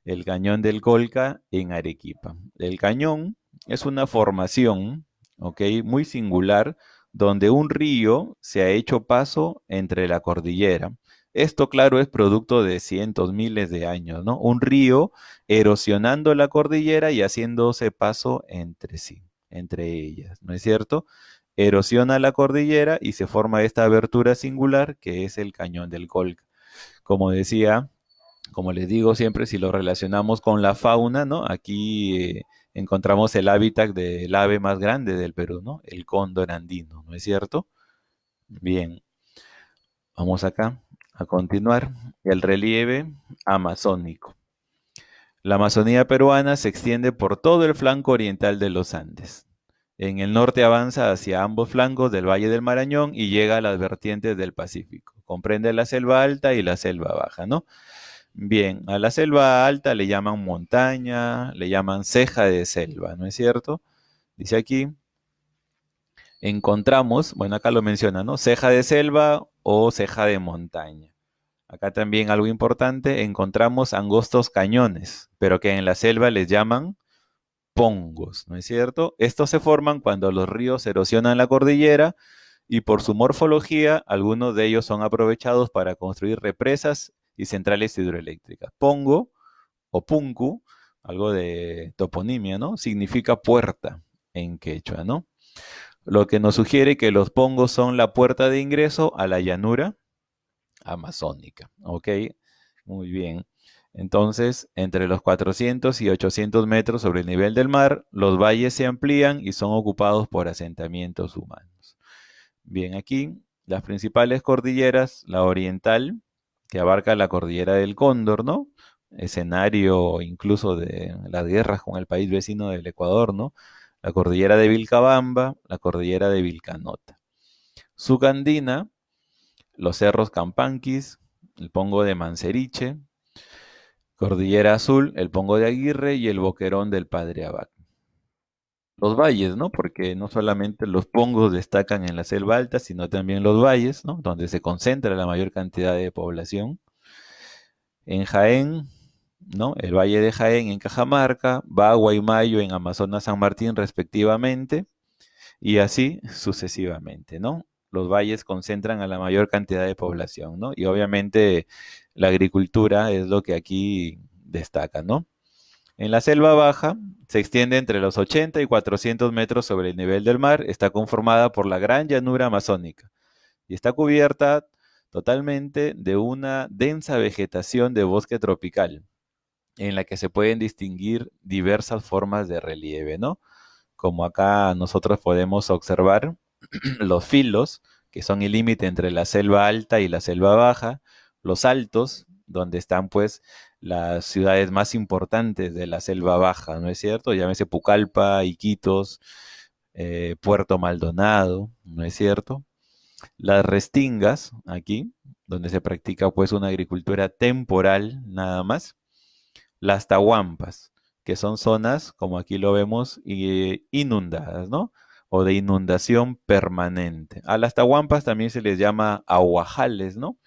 el cañón del Colca en Arequipa. El cañón es una formación, ¿ok? Muy singular, donde un río se ha hecho paso entre la cordillera. Esto, claro, es producto de cientos, miles de años, ¿no? Un río erosionando la cordillera y haciéndose paso entre sí, entre ellas, ¿no es cierto? Erosiona la cordillera y se forma esta abertura singular que es el cañón del Colca. Como decía, como les digo siempre, si lo relacionamos con la fauna, ¿no? Aquí encontramos el hábitat del ave más grande del Perú, ¿no? El cóndor andino, ¿no es cierto? Bien, vamos acá a continuar. El relieve amazónico. La Amazonía peruana se extiende por todo el flanco oriental de los Andes. En el norte avanza hacia ambos flancos del Valle del Marañón y llega a las vertientes del Pacífico. Comprende la selva alta y la selva baja, ¿no? Bien, a la selva alta le llaman montaña, le llaman ceja de selva, ¿no es cierto? Dice aquí, encontramos, bueno, acá lo menciona, ¿no? Ceja de selva o ceja de montaña. Acá también algo importante, encontramos angostos cañones, pero que en la selva les llaman pongos, ¿no es cierto? Estos se forman cuando los ríos erosionan la cordillera y por su morfología, algunos de ellos son aprovechados para construir represas y centrales hidroeléctricas. Pongo o punku, algo de toponimia, ¿no? Significa puerta en quechua, ¿no? Lo que nos sugiere que los pongos son la puerta de ingreso a la llanura amazónica, ¿ok? Muy bien. Entonces, entre los 400 y 800 metros sobre el nivel del mar, los valles se amplían y son ocupados por asentamientos humanos. Bien, aquí las principales cordilleras, la oriental, que abarca la cordillera del Cóndor, ¿no? Escenario incluso de las guerras con el país vecino del Ecuador, ¿no? La cordillera de Vilcabamba, la cordillera de Vilcanota. Subandina, los cerros Campanquis, el Pongo de Manseriche, Cordillera Azul, el Pongo de Aguirre y el Boquerón del Padre Abad. Los valles, ¿no? Porque no solamente los pongos destacan en la selva alta, sino también los valles, ¿no? Donde se concentra la mayor cantidad de población. En Jaén, ¿no? El Valle de Jaén en Cajamarca, Bagua y Mayo en Amazonas San Martín respectivamente, y así sucesivamente, ¿no? Los valles concentran a la mayor cantidad de población, ¿no? Y obviamente la agricultura es lo que aquí destaca, ¿no? En la selva baja se extiende entre los 80 y 400 metros sobre el nivel del mar, está conformada por la gran llanura amazónica y está cubierta totalmente de una densa vegetación de bosque tropical, en la que se pueden distinguir diversas formas de relieve, ¿no? Como acá nosotros podemos observar los filos, que son el límite entre la selva alta y la selva baja, los altos, donde están pues las ciudades más importantes de la selva baja, ¿no es cierto? Llámese Pucallpa, Iquitos, Puerto Maldonado, ¿no es cierto? Las restingas, aquí, donde se practica pues una agricultura temporal nada más. Las tahuampas, que son zonas, como aquí lo vemos, inundadas, ¿no? O de inundación permanente. A las tahuampas también se les llama aguajales, ¿no?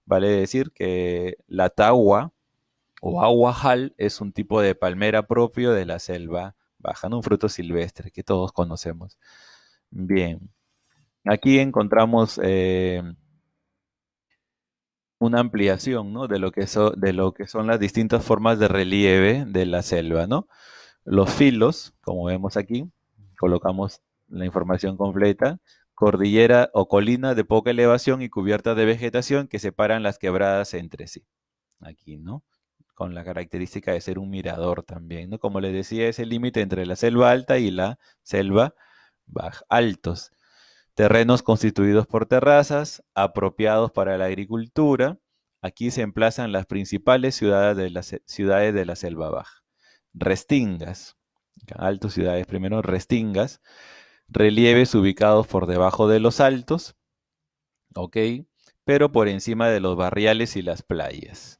Vale decir que la tagua o aguajal es un tipo de palmera propio de la selva baja, ¿no? Un fruto silvestre que todos conocemos. Bien, aquí encontramos una ampliación, ¿no? De lo que de lo que son las distintas formas de relieve de la selva, ¿no? Los filos, como vemos aquí, colocamos la información completa, cordillera o colina de poca elevación y cubierta de vegetación que separan las quebradas entre sí. Aquí, ¿no? Con la característica de ser un mirador también, ¿no? Como les decía, es el límite entre la selva alta y la selva baja. Altos. Terrenos constituidos por terrazas, apropiados para la agricultura. Aquí se emplazan las principales ciudades de la selva baja. Restingas. Altos ciudades primero, restingas. Relieves ubicados por debajo de los altos, ¿ok? Pero por encima de los barriales y las playas.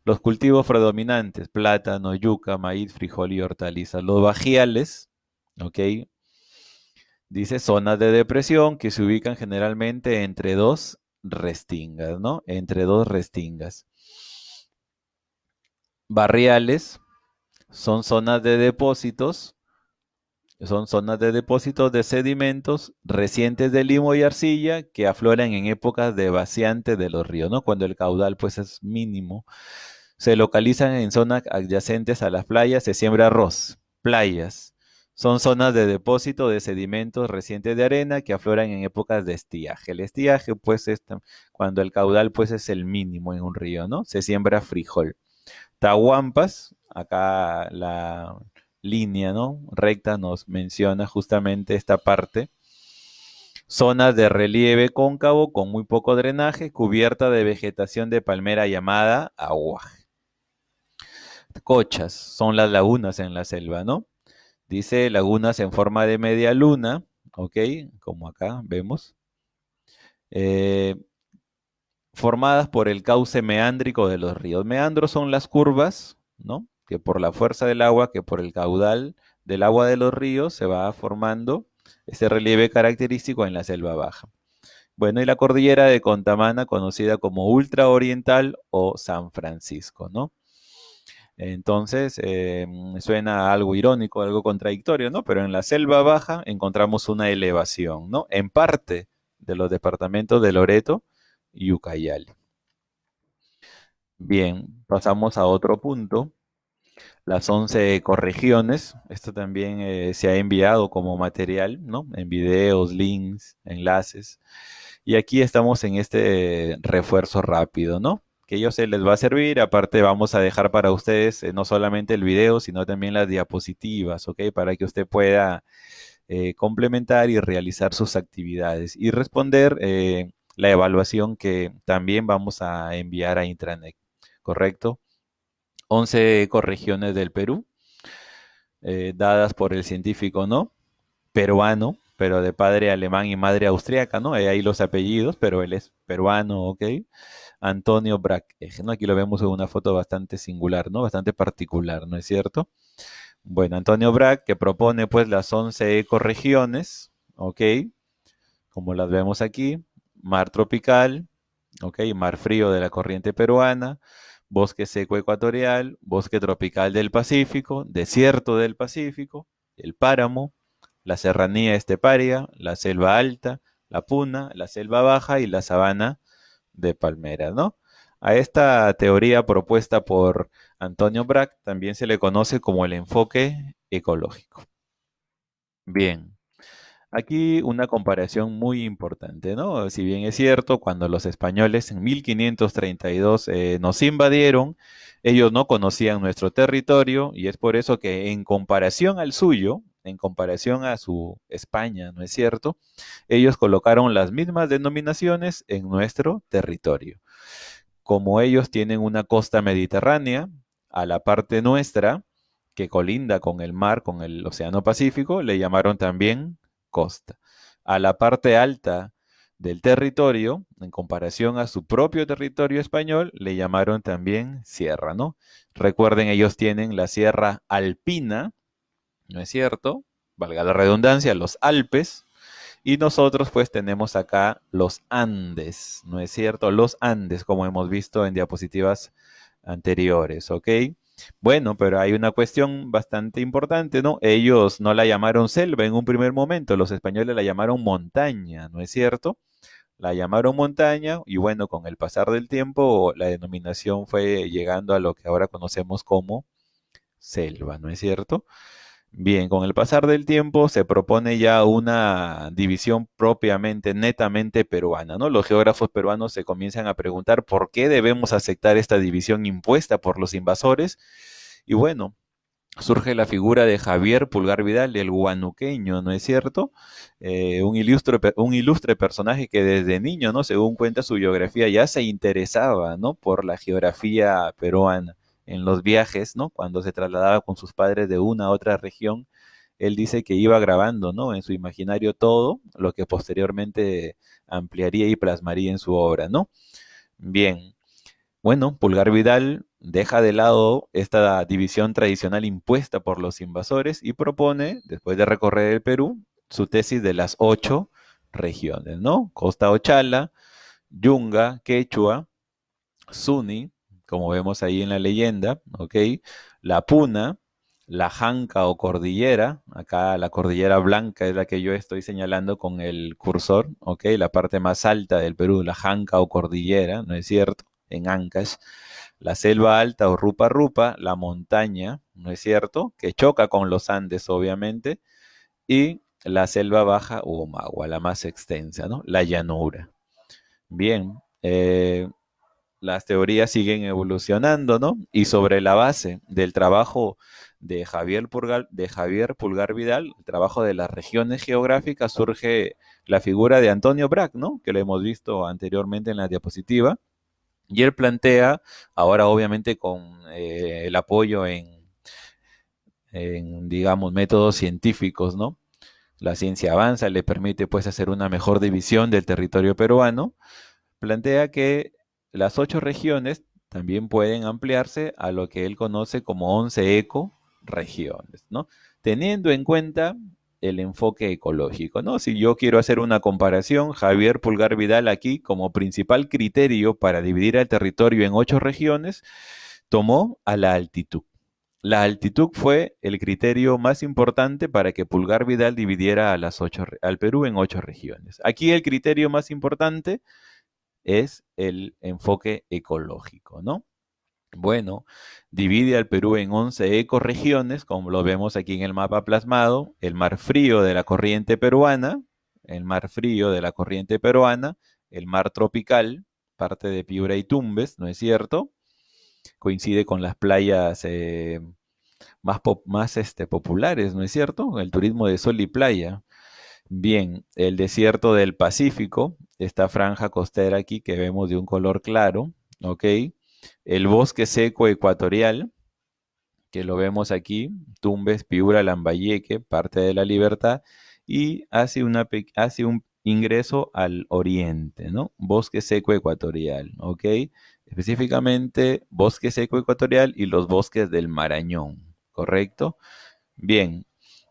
Los cultivos predominantes, plátano, yuca, maíz, frijol y hortalizas. Los bajiales, ¿ok? Dice zonas de depresión que se ubican generalmente entre dos restingas, ¿no? Entre dos restingas. Barriales son zonas de depósitos, son zonas de depósitos de sedimentos recientes de limo y arcilla que afloran en épocas de vaciante de los ríos, ¿no? Cuando el caudal pues es mínimo. Se localizan en zonas adyacentes a las playas, se siembra arroz. Playas son zonas de depósito de sedimentos recientes de arena que afloran en épocas de estiaje. El estiaje pues es cuando el caudal pues es el mínimo en un río, ¿no? Se siembra frijol. Tahuampas, acá la línea, ¿no? Recta nos menciona justamente esta parte. Zonas de relieve cóncavo con muy poco drenaje, cubierta de vegetación de palmera llamada aguaje. Cochas son las lagunas en la selva, ¿no? Dice lagunas en forma de media luna, ¿ok? Como acá vemos. Eh, Formadas por el cauce meándrico de los ríos. Meandros son las curvas, ¿no? Que por la fuerza del agua, que por el caudal del agua de los ríos se va formando ese relieve característico en la selva baja. Bueno, y la cordillera de Contamana, conocida como Ultra Oriental o San Francisco, ¿no? Entonces, suena algo irónico, algo contradictorio, ¿no? Pero en la selva baja encontramos una elevación, ¿no? En parte de los departamentos de Loreto y Ucayali. Bien, pasamos a otro punto, las 11 ecorregiones. Esto también se ha enviado como material, ¿no? En videos, links, enlaces. Y aquí estamos en este refuerzo rápido, ¿no? Que ellos se les va a servir. Aparte vamos a dejar para ustedes no solamente el video, sino también las diapositivas, ¿ok? Para que usted pueda complementar y realizar sus actividades y responder la evaluación que también vamos a enviar a Intranet, ¿correcto? 11 ecorregiones del Perú, dadas por el científico, ¿no? Peruano, pero de padre alemán y madre austriaca, ¿no? Ahí los apellidos, pero él es peruano, ¿ok? Antonio Brack, ¿no? Aquí lo vemos en una foto bastante singular, ¿no? Bastante particular, ¿no es cierto? Bueno, Antonio Brack, que propone pues las 11 ecorregiones, ¿ok? Como las vemos aquí, mar tropical, ¿ok? Mar frío de la corriente peruana, bosque seco ecuatorial, bosque tropical del Pacífico, desierto del Pacífico, el páramo, la serranía esteparia, la selva alta, la puna, la selva baja y la sabana de palmeras, ¿no? A esta teoría propuesta por Antonio Brack también se le conoce como el enfoque ecológico. Bien, aquí una comparación muy importante, ¿no? Si bien es cierto, cuando los españoles en 1532 nos invadieron, ellos no conocían nuestro territorio y es por eso que en comparación al suyo, en comparación a su España, ¿no es cierto? Ellos colocaron las mismas denominaciones en nuestro territorio. Como ellos tienen una costa mediterránea, a la parte nuestra, que colinda con el mar, con el Océano Pacífico, le llamaron también costa. A la parte alta del territorio, en comparación a su propio territorio español, le llamaron también sierra, ¿no? Recuerden, ellos tienen la sierra alpina, ¿no es cierto? Valga la redundancia, los Alpes, y nosotros pues tenemos acá los Andes, ¿no es cierto? Los Andes, como hemos visto en diapositivas anteriores, ¿ok? Bueno, pero hay una cuestión bastante importante, ¿no? Ellos no la llamaron selva en un primer momento, los españoles la llamaron montaña, ¿no es cierto? La llamaron montaña y bueno, con el pasar del tiempo la denominación fue llegando a lo que ahora conocemos como selva, ¿no es cierto? Bien, con el pasar del tiempo se propone ya una división propiamente, netamente peruana, ¿no? Los geógrafos peruanos se comienzan a preguntar por qué debemos aceptar esta división impuesta por los invasores. Y bueno, surge la figura de Javier Pulgar Vidal, el guanuqueño, ¿no es cierto? Un ilustre personaje que desde niño, ¿no? Según cuenta su biografía, ya se interesaba, ¿no? Por la geografía peruana. En los viajes, ¿no? Cuando se trasladaba con sus padres de una a otra región, él dice que iba grabando, ¿no? En su imaginario todo lo que posteriormente ampliaría y plasmaría en su obra, ¿no? Bien, bueno, Pulgar Vidal deja de lado esta división tradicional impuesta por los invasores y propone, después de recorrer el Perú, su tesis de las 8 regiones, ¿no? Costa Ochala, Yunga, Quechua, Suni, como vemos ahí en la leyenda, ¿ok? La Puna, la Janca o Cordillera, acá la Cordillera Blanca es la que yo estoy señalando con el cursor, ¿ok? La parte más alta del Perú, la Janca o Cordillera, ¿no es cierto? En Ancash. La selva alta o Rupa Rupa, la montaña, ¿no es cierto? Que choca con los Andes, obviamente, y la selva baja o Omagua, la más extensa, ¿no? La llanura. Bien, las teorías siguen evolucionando, ¿no? Y sobre la base del trabajo de Javier Pulgar Vidal, el trabajo de las regiones geográficas, surge la figura de Antonio Brac, ¿no? Que lo hemos visto anteriormente en la diapositiva. Y él plantea, ahora obviamente con el apoyo digamos, métodos científicos, ¿no? La ciencia avanza, le permite pues hacer una mejor división del territorio peruano. Plantea que las 8 regiones también pueden ampliarse a lo que él conoce como 11 ecoregiones, ¿no? Teniendo en cuenta el enfoque ecológico, ¿no? Si yo quiero hacer una comparación, Javier Pulgar Vidal aquí como principal criterio para dividir el territorio en 8 regiones, tomó a la altitud. La altitud fue el criterio más importante para que Pulgar Vidal dividiera al Perú en 8 regiones. Aquí el criterio más importante es el enfoque ecológico, ¿no? Bueno, divide al Perú en 11 ecorregiones, como lo vemos aquí en el mapa plasmado, el mar frío de la corriente peruana, el mar frío de la corriente peruana, el mar tropical, parte de Piura y Tumbes, ¿no es cierto? Coincide con las playas más populares, ¿no es cierto? El turismo de sol y playa. Bien, el desierto del Pacífico, esta franja costera aquí que vemos de un color claro, ¿ok? El bosque seco ecuatorial, que lo vemos aquí, Tumbes, Piura, Lambayeque, parte de la Libertad, y hace un ingreso al oriente, ¿no? Bosque seco ecuatorial, ¿ok? Específicamente bosque seco ecuatorial y los bosques del Marañón, ¿correcto? Bien,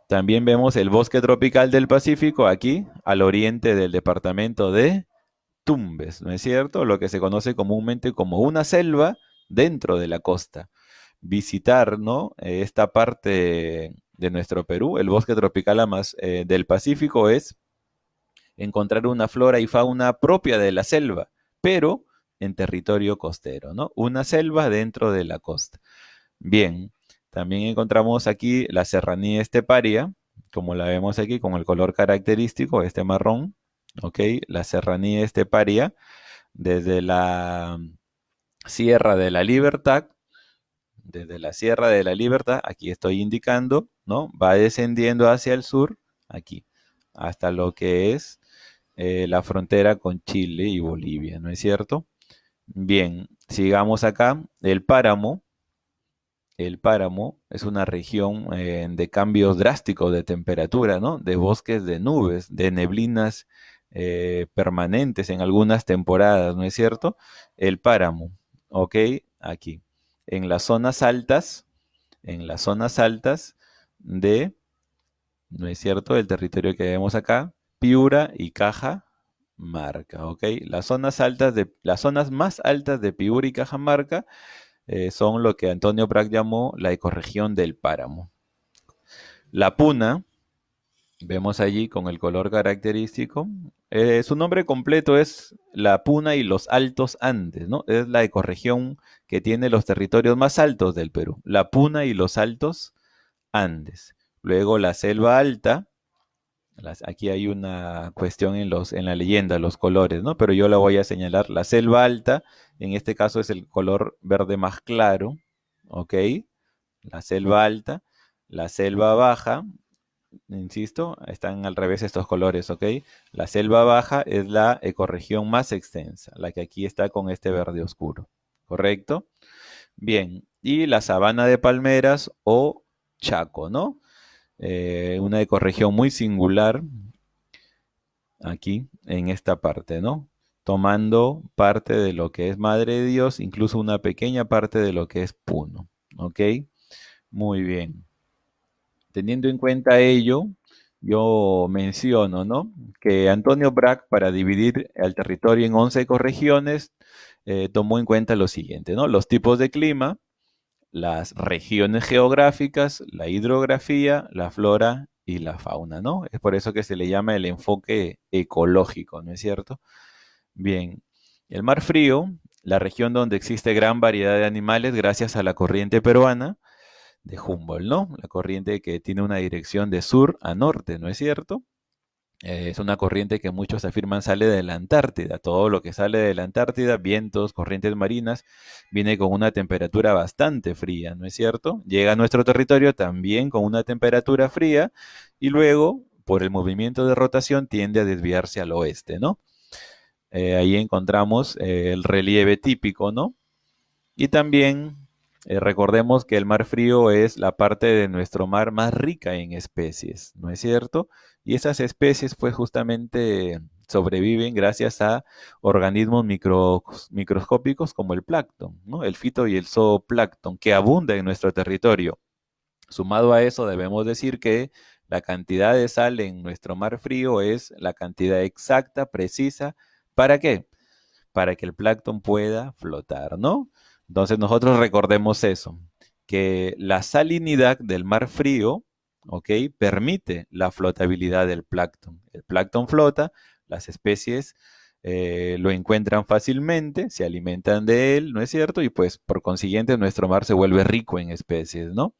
también vemos el bosque tropical del Pacífico aquí, al oriente del departamento de Tumbes, ¿no es cierto? Lo que se conoce comúnmente como una selva dentro de la costa. Visitar, ¿no? Esta parte de nuestro Perú, el bosque tropical del Pacífico, es encontrar una flora y fauna propia de la selva, pero en territorio costero, ¿no? Una selva dentro de la costa. Bien, también encontramos aquí la serranía esteparia, como la vemos aquí con el color característico, este marrón, ¿ok? La serranía esteparia, desde la Sierra de la Libertad, desde la Sierra de la Libertad, aquí estoy indicando, ¿no? Va descendiendo hacia el sur, aquí, hasta lo que es la frontera con Chile y Bolivia, ¿no es cierto? Bien, sigamos acá, el páramo es una región de cambios drásticos de temperatura, ¿no? De bosques de nubes, de neblinas permanentes en algunas temporadas, ¿no es cierto? El páramo, ¿ok? Aquí. En las zonas altas, en las zonas altas de, ¿no es cierto? El territorio que vemos acá, Piura y Cajamarca, ¿ok? Las zonas más altas de Piura y Cajamarca son lo que Antonio Prat llamó la ecorregión del páramo. La puna, vemos allí con el color característico, su nombre completo es la Puna y los Altos Andes, ¿no? Es la ecorregión que tiene los territorios más altos del Perú, la Puna y los Altos Andes. Luego la selva alta, aquí hay una cuestión en la leyenda, los colores, ¿no? Pero yo la voy a señalar. La selva alta, en este caso es el color verde más claro, ¿ok? La selva alta. La selva baja, insisto, están al revés estos colores, ¿ok? La selva baja es la ecorregión más extensa, la que aquí está con este verde oscuro, ¿correcto? Bien, y la sabana de palmeras o Chaco, ¿no? Una ecorregión muy singular aquí en esta parte, ¿no? Tomando parte de lo que es Madre de Dios, incluso una pequeña parte de lo que es Puno, ¿ok? Muy bien. Teniendo en cuenta ello, yo menciono, ¿no? Que Antonio Brack, para dividir el territorio en 11 ecorregiones, tomó en cuenta lo siguiente, ¿no? Los tipos de clima, las regiones geográficas, la hidrografía, la flora y la fauna, ¿no? Es por eso que se le llama el enfoque ecológico, ¿no es cierto? Bien, el Mar Frío, la región donde existe gran variedad de animales gracias a la corriente peruana de Humboldt, ¿no? La corriente que tiene una dirección de sur a norte, ¿no es cierto? Es una corriente que muchos afirman sale de la Antártida. Todo lo que sale de la Antártida, vientos, corrientes marinas, viene con una temperatura bastante fría, ¿no es cierto? Llega a nuestro territorio también con una temperatura fría y luego, por el movimiento de rotación, tiende a desviarse al oeste, ¿no? Ahí encontramos el relieve típico, ¿no? Y también recordemos que el mar frío es la parte de nuestro mar más rica en especies, ¿no es cierto? Y esas especies pues justamente sobreviven gracias a organismos microscópicos como el plancton, ¿no? El fito y el zooplancton que abunda en nuestro territorio. Sumado a eso debemos decir que la cantidad de sal en nuestro mar frío es la cantidad exacta, precisa, ¿para qué? Para que el plancton pueda flotar, ¿no? Entonces nosotros recordemos eso, que la salinidad del mar frío, ¿ok? Permite la flotabilidad del plancton. El plancton flota, las especies lo encuentran fácilmente, se alimentan de él, ¿no es cierto? Y pues por consiguiente nuestro mar se vuelve rico en especies, ¿no?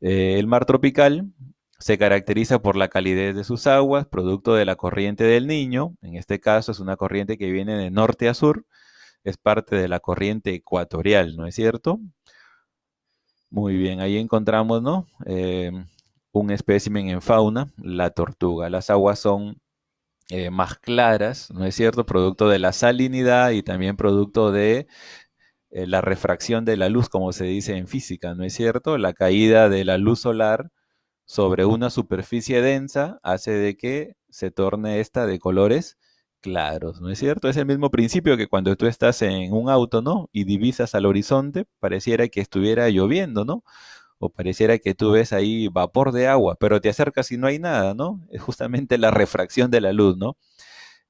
El mar tropical se caracteriza por la calidez de sus aguas, producto de la corriente del Niño. En este caso es una corriente que viene de norte a sur, es parte de la corriente ecuatorial, ¿no es cierto? Muy bien, ahí encontramos, ¿no? Un espécimen en fauna, la tortuga. Las aguas son más claras, ¿no es cierto? Producto de la salinidad y también producto de la refracción de la luz, como se dice en física, ¿no es cierto? La caída de la luz solar sobre una superficie densa hace de que se torne esta de colores claros, ¿no es cierto? Es el mismo principio que cuando tú estás en un auto, ¿no? Y divisas al horizonte, pareciera que estuviera lloviendo, ¿no? O pareciera que tú ves ahí vapor de agua, pero te acercas y no hay nada, ¿no? Es justamente la refracción de la luz, ¿no?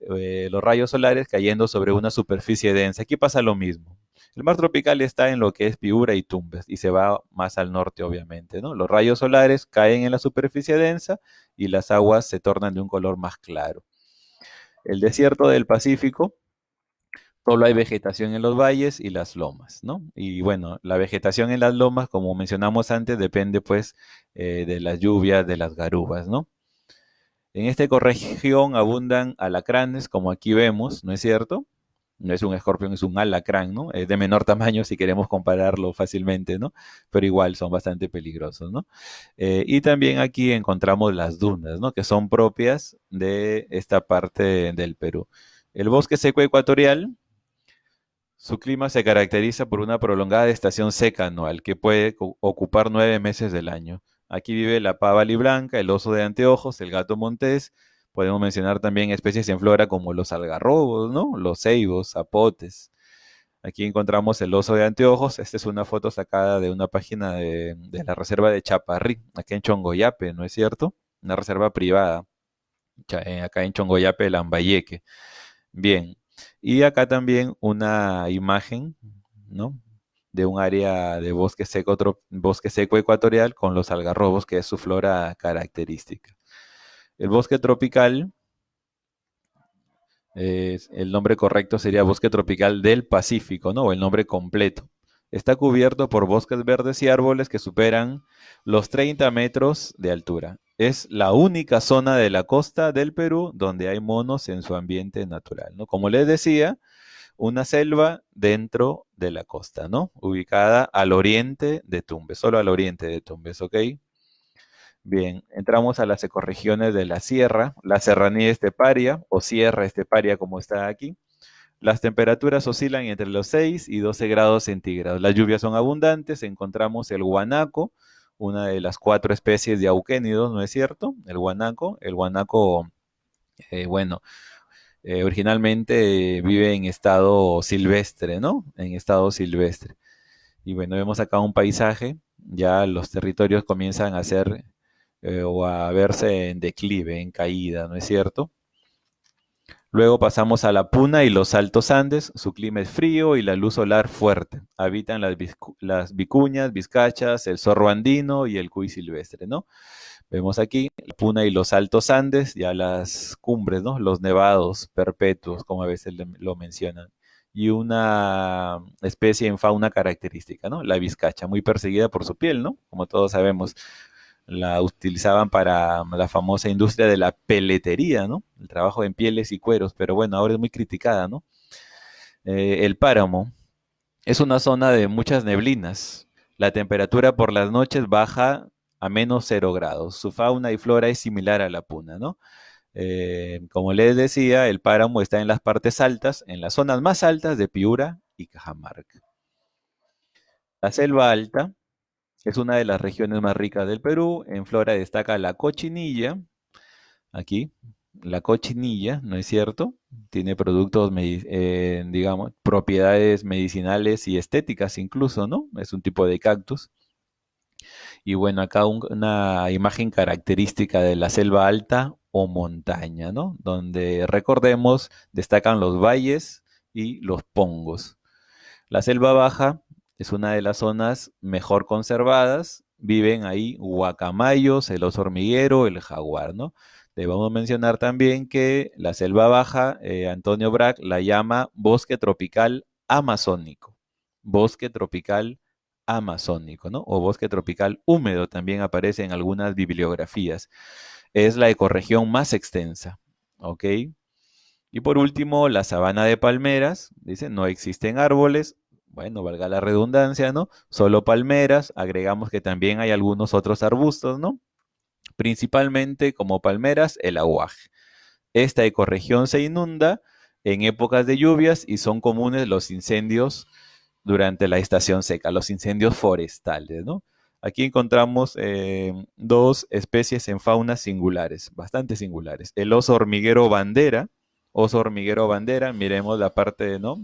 Los rayos solares cayendo sobre una superficie densa. Aquí pasa lo mismo. El mar tropical está en lo que es Piura y Tumbes y se va más al norte, obviamente, ¿no? Los rayos solares caen en la superficie densa y las aguas se tornan de un color más claro. El desierto del Pacífico, solo hay vegetación en los valles y las lomas, ¿no? Y bueno, la vegetación en las lomas, como mencionamos antes, depende pues de las lluvias, de las garúas, ¿no? En esta ecorregión abundan alacranes, como aquí vemos, ¿no es cierto? No es un escorpión, es un alacrán, ¿no? Es de menor tamaño si queremos compararlo fácilmente, ¿no? Pero igual son bastante peligrosos, ¿no? Y también aquí encontramos las dunas, ¿no? Que son propias de esta parte del Perú. El bosque seco ecuatorial, su clima se caracteriza por una prolongada estación seca anual que puede ocupar 9 meses del año. Aquí vive la pava blanca, el oso de anteojos, el gato montés. Podemos mencionar también especies en flora como los algarrobos, ¿no? Los ceibos, zapotes. Aquí encontramos el oso de anteojos. Esta es una foto sacada de una página de la reserva de Chaparrí, acá en Chongoyape, ¿no es cierto? Una reserva privada, acá en Chongoyape, Lambayeque. Bien, y acá también una imagen, ¿no? De un área de bosque seco ecuatorial con los algarrobos, que es su flora característica. El bosque tropical, el nombre correcto sería bosque tropical del Pacífico, ¿no? O el nombre completo. Está cubierto por bosques verdes y árboles que superan los 30 metros de altura. Es la única zona de la costa del Perú donde hay monos en su ambiente natural, ¿no? Como les decía, una selva dentro de la costa, ¿no? Ubicada al oriente de Tumbes, solo al oriente de Tumbes, ¿ok? Bien, entramos a las ecorregiones de la sierra, la serranía esteparia o sierra esteparia como está aquí. Las temperaturas oscilan entre los 6 y 12 grados centígrados. Las lluvias son abundantes. Encontramos el guanaco, una de las 4 especies de auquénidos, ¿no es cierto? El guanaco, bueno, originalmente vive en estado silvestre, ¿no? En estado silvestre. Y bueno, vemos acá un paisaje, ya los territorios comienzan a ser o a verse en declive, en caída, ¿no es cierto? Luego pasamos a la Puna y los Altos Andes. Su clima es frío y la luz solar fuerte. Habitan las vicuñas, vizcachas, el zorro andino y el cuy silvestre, ¿no? Vemos aquí la Puna y los Altos Andes, ya las cumbres, ¿no? Los nevados perpetuos, como a veces lo mencionan. Y una especie en fauna característica, ¿no? La vizcacha, muy perseguida por su piel, ¿no? Como todos sabemos, la utilizaban para la famosa industria de la peletería, ¿no? El trabajo en pieles y cueros, pero bueno, ahora es muy criticada, ¿no? El páramo es una zona de muchas neblinas. La temperatura por las noches baja a -0 grados. Su fauna y flora es similar a la puna, ¿no? Como les decía, el páramo está en las partes altas, en las zonas más altas de Piura y Cajamarca. La selva alta es una de las regiones más ricas del Perú. En flora destaca la cochinilla, aquí, la cochinilla, ¿no es cierto? Tiene productos, digamos, propiedades medicinales y estéticas incluso, ¿no? Es un tipo de cactus. Y bueno, acá una imagen característica de la selva alta o montaña, ¿no? Donde recordemos, destacan los valles y los pongos. La selva baja es una de las zonas mejor conservadas. Viven ahí guacamayos, el oso hormiguero, el jaguar, ¿no? Debemos mencionar también que la selva baja, Antonio Brac la llama bosque tropical amazónico. Bosque tropical amazónico, ¿no? O bosque tropical húmedo también aparece en algunas bibliografías. Es la ecorregión más extensa, ¿ok? Y por último, la sabana de palmeras, dice, no existen árboles, bueno, valga la redundancia, ¿no? Solo palmeras, agregamos que también hay algunos otros arbustos, ¿no? Principalmente como palmeras, el aguaje. Esta ecorregión se inunda en épocas de lluvias y son comunes los incendios durante la estación seca, los incendios forestales, ¿no? Aquí encontramos dos especies en fauna singulares, bastante singulares. El oso hormiguero bandera, miremos la parte, ¿no?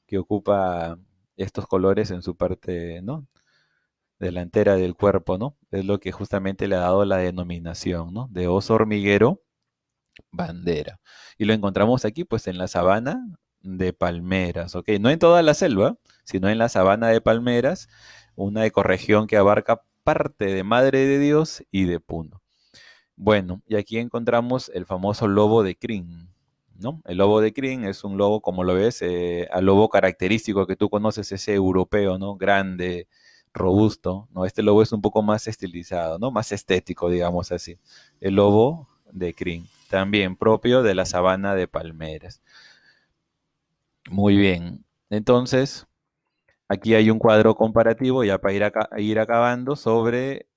Que ocupa estos colores en su parte, ¿no? Delantera del cuerpo, ¿no? Es lo que justamente le ha dado la denominación, ¿no? De oso hormiguero bandera. Y lo encontramos aquí, pues, en la sabana de palmeras, ¿ok? No en toda la selva, sino en la sabana de palmeras, una ecorregión que abarca parte de Madre de Dios y de Puno. Bueno, y aquí encontramos el famoso lobo de crin, ¿no? El lobo de crin es un lobo, como lo ves, al lobo característico que tú conoces, ese europeo, ¿no? Grande, robusto, ¿no? Este lobo es un poco más estilizado, ¿no? Más estético, digamos así. El lobo de crin, también propio de la sabana de palmeras. Muy bien. Entonces, aquí hay un cuadro comparativo ya para ir acabando sobre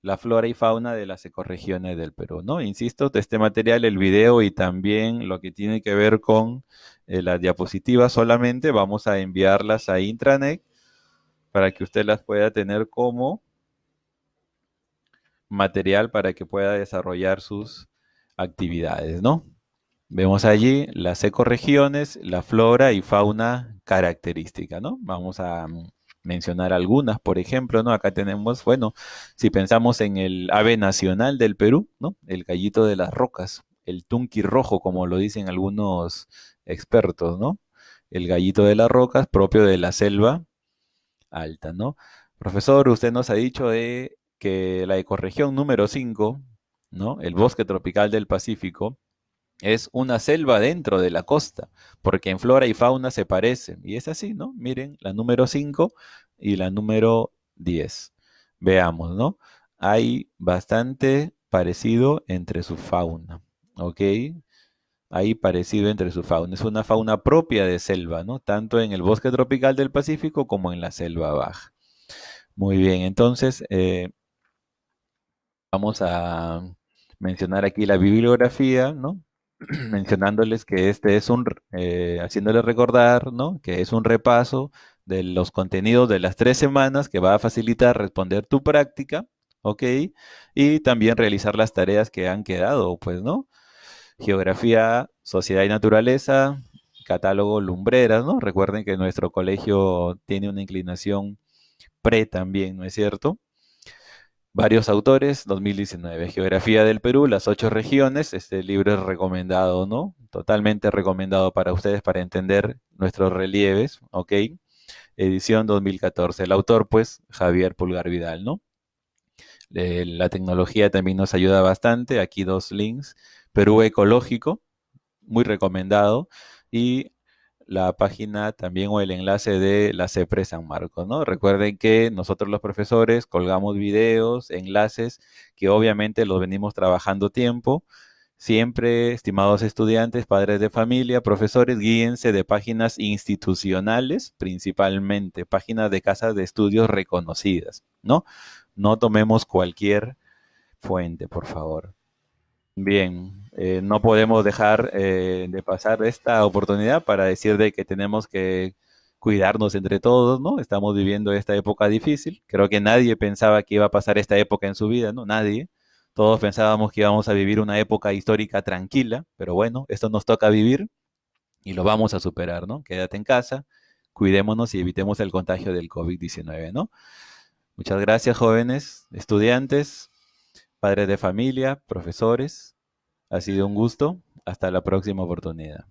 la flora y fauna de las ecorregiones del Perú, ¿no? Insisto, de este material, el video y también lo que tiene que ver con las diapositivas solamente, vamos a enviarlas a intranet para que usted las pueda tener como material para que pueda desarrollar sus actividades, ¿no? Vemos allí las ecorregiones, la flora y fauna característica, ¿no? Vamos a mencionar algunas, por ejemplo, ¿no? Acá tenemos, bueno, si pensamos en el ave nacional del Perú, ¿no? El gallito de las rocas, el tunqui rojo, como lo dicen algunos expertos, ¿no? El gallito de las rocas, propio de la selva alta, ¿no? Profesor, usted nos ha dicho de que la ecorregión número 5, ¿no? El bosque tropical del Pacífico, Es una selva dentro de la costa, porque en flora y fauna se parecen. Y es así, ¿no? Miren, la número 5 y la número 10. Veamos, ¿no? Hay bastante parecido entre su fauna, ¿ok? Hay parecido entre su fauna. Es una fauna propia de selva, ¿no? Tanto en el bosque tropical del Pacífico como en la selva baja. Muy bien, entonces vamos a mencionar aquí la bibliografía, ¿no? Mencionándoles que este es haciéndoles recordar, ¿no? Que es un repaso de los contenidos de las 3 semanas que va a facilitar responder tu práctica, ¿ok? Y también realizar las tareas que han quedado, pues, ¿no? Geografía, sociedad y naturaleza, catálogo lumbreras, ¿no? Recuerden que nuestro colegio tiene una inclinación pre también, ¿no es cierto? Varios autores, 2019. Geografía del Perú, las 8 regiones. Este libro es recomendado, ¿no? Totalmente recomendado para ustedes para entender nuestros relieves, ¿ok? Edición 2014. El autor, pues, Javier Pulgar Vidal, ¿no? La tecnología también nos ayuda bastante. Aquí 2 links. Perú Ecológico, muy recomendado. Y la página también o el enlace de la CEPRE San Marcos, ¿no? Recuerden que nosotros los profesores colgamos videos, enlaces, que obviamente los venimos trabajando tiempo. Siempre, estimados estudiantes, padres de familia, profesores, guíense de páginas institucionales, principalmente páginas de casas de estudios reconocidas, ¿no? No tomemos cualquier fuente, por favor. Bien, no podemos dejar de pasar esta oportunidad para decir de que tenemos que cuidarnos entre todos, ¿no? Estamos viviendo esta época difícil. Creo que nadie pensaba que iba a pasar esta época en su vida, ¿no? Nadie. Todos pensábamos que íbamos a vivir una época histórica tranquila, pero bueno, esto nos toca vivir y lo vamos a superar, ¿no? Quédate en casa, cuidémonos y evitemos el contagio del COVID-19, ¿no? Muchas gracias, jóvenes, estudiantes, padres de familia, profesores. Ha sido un gusto. Hasta la próxima oportunidad.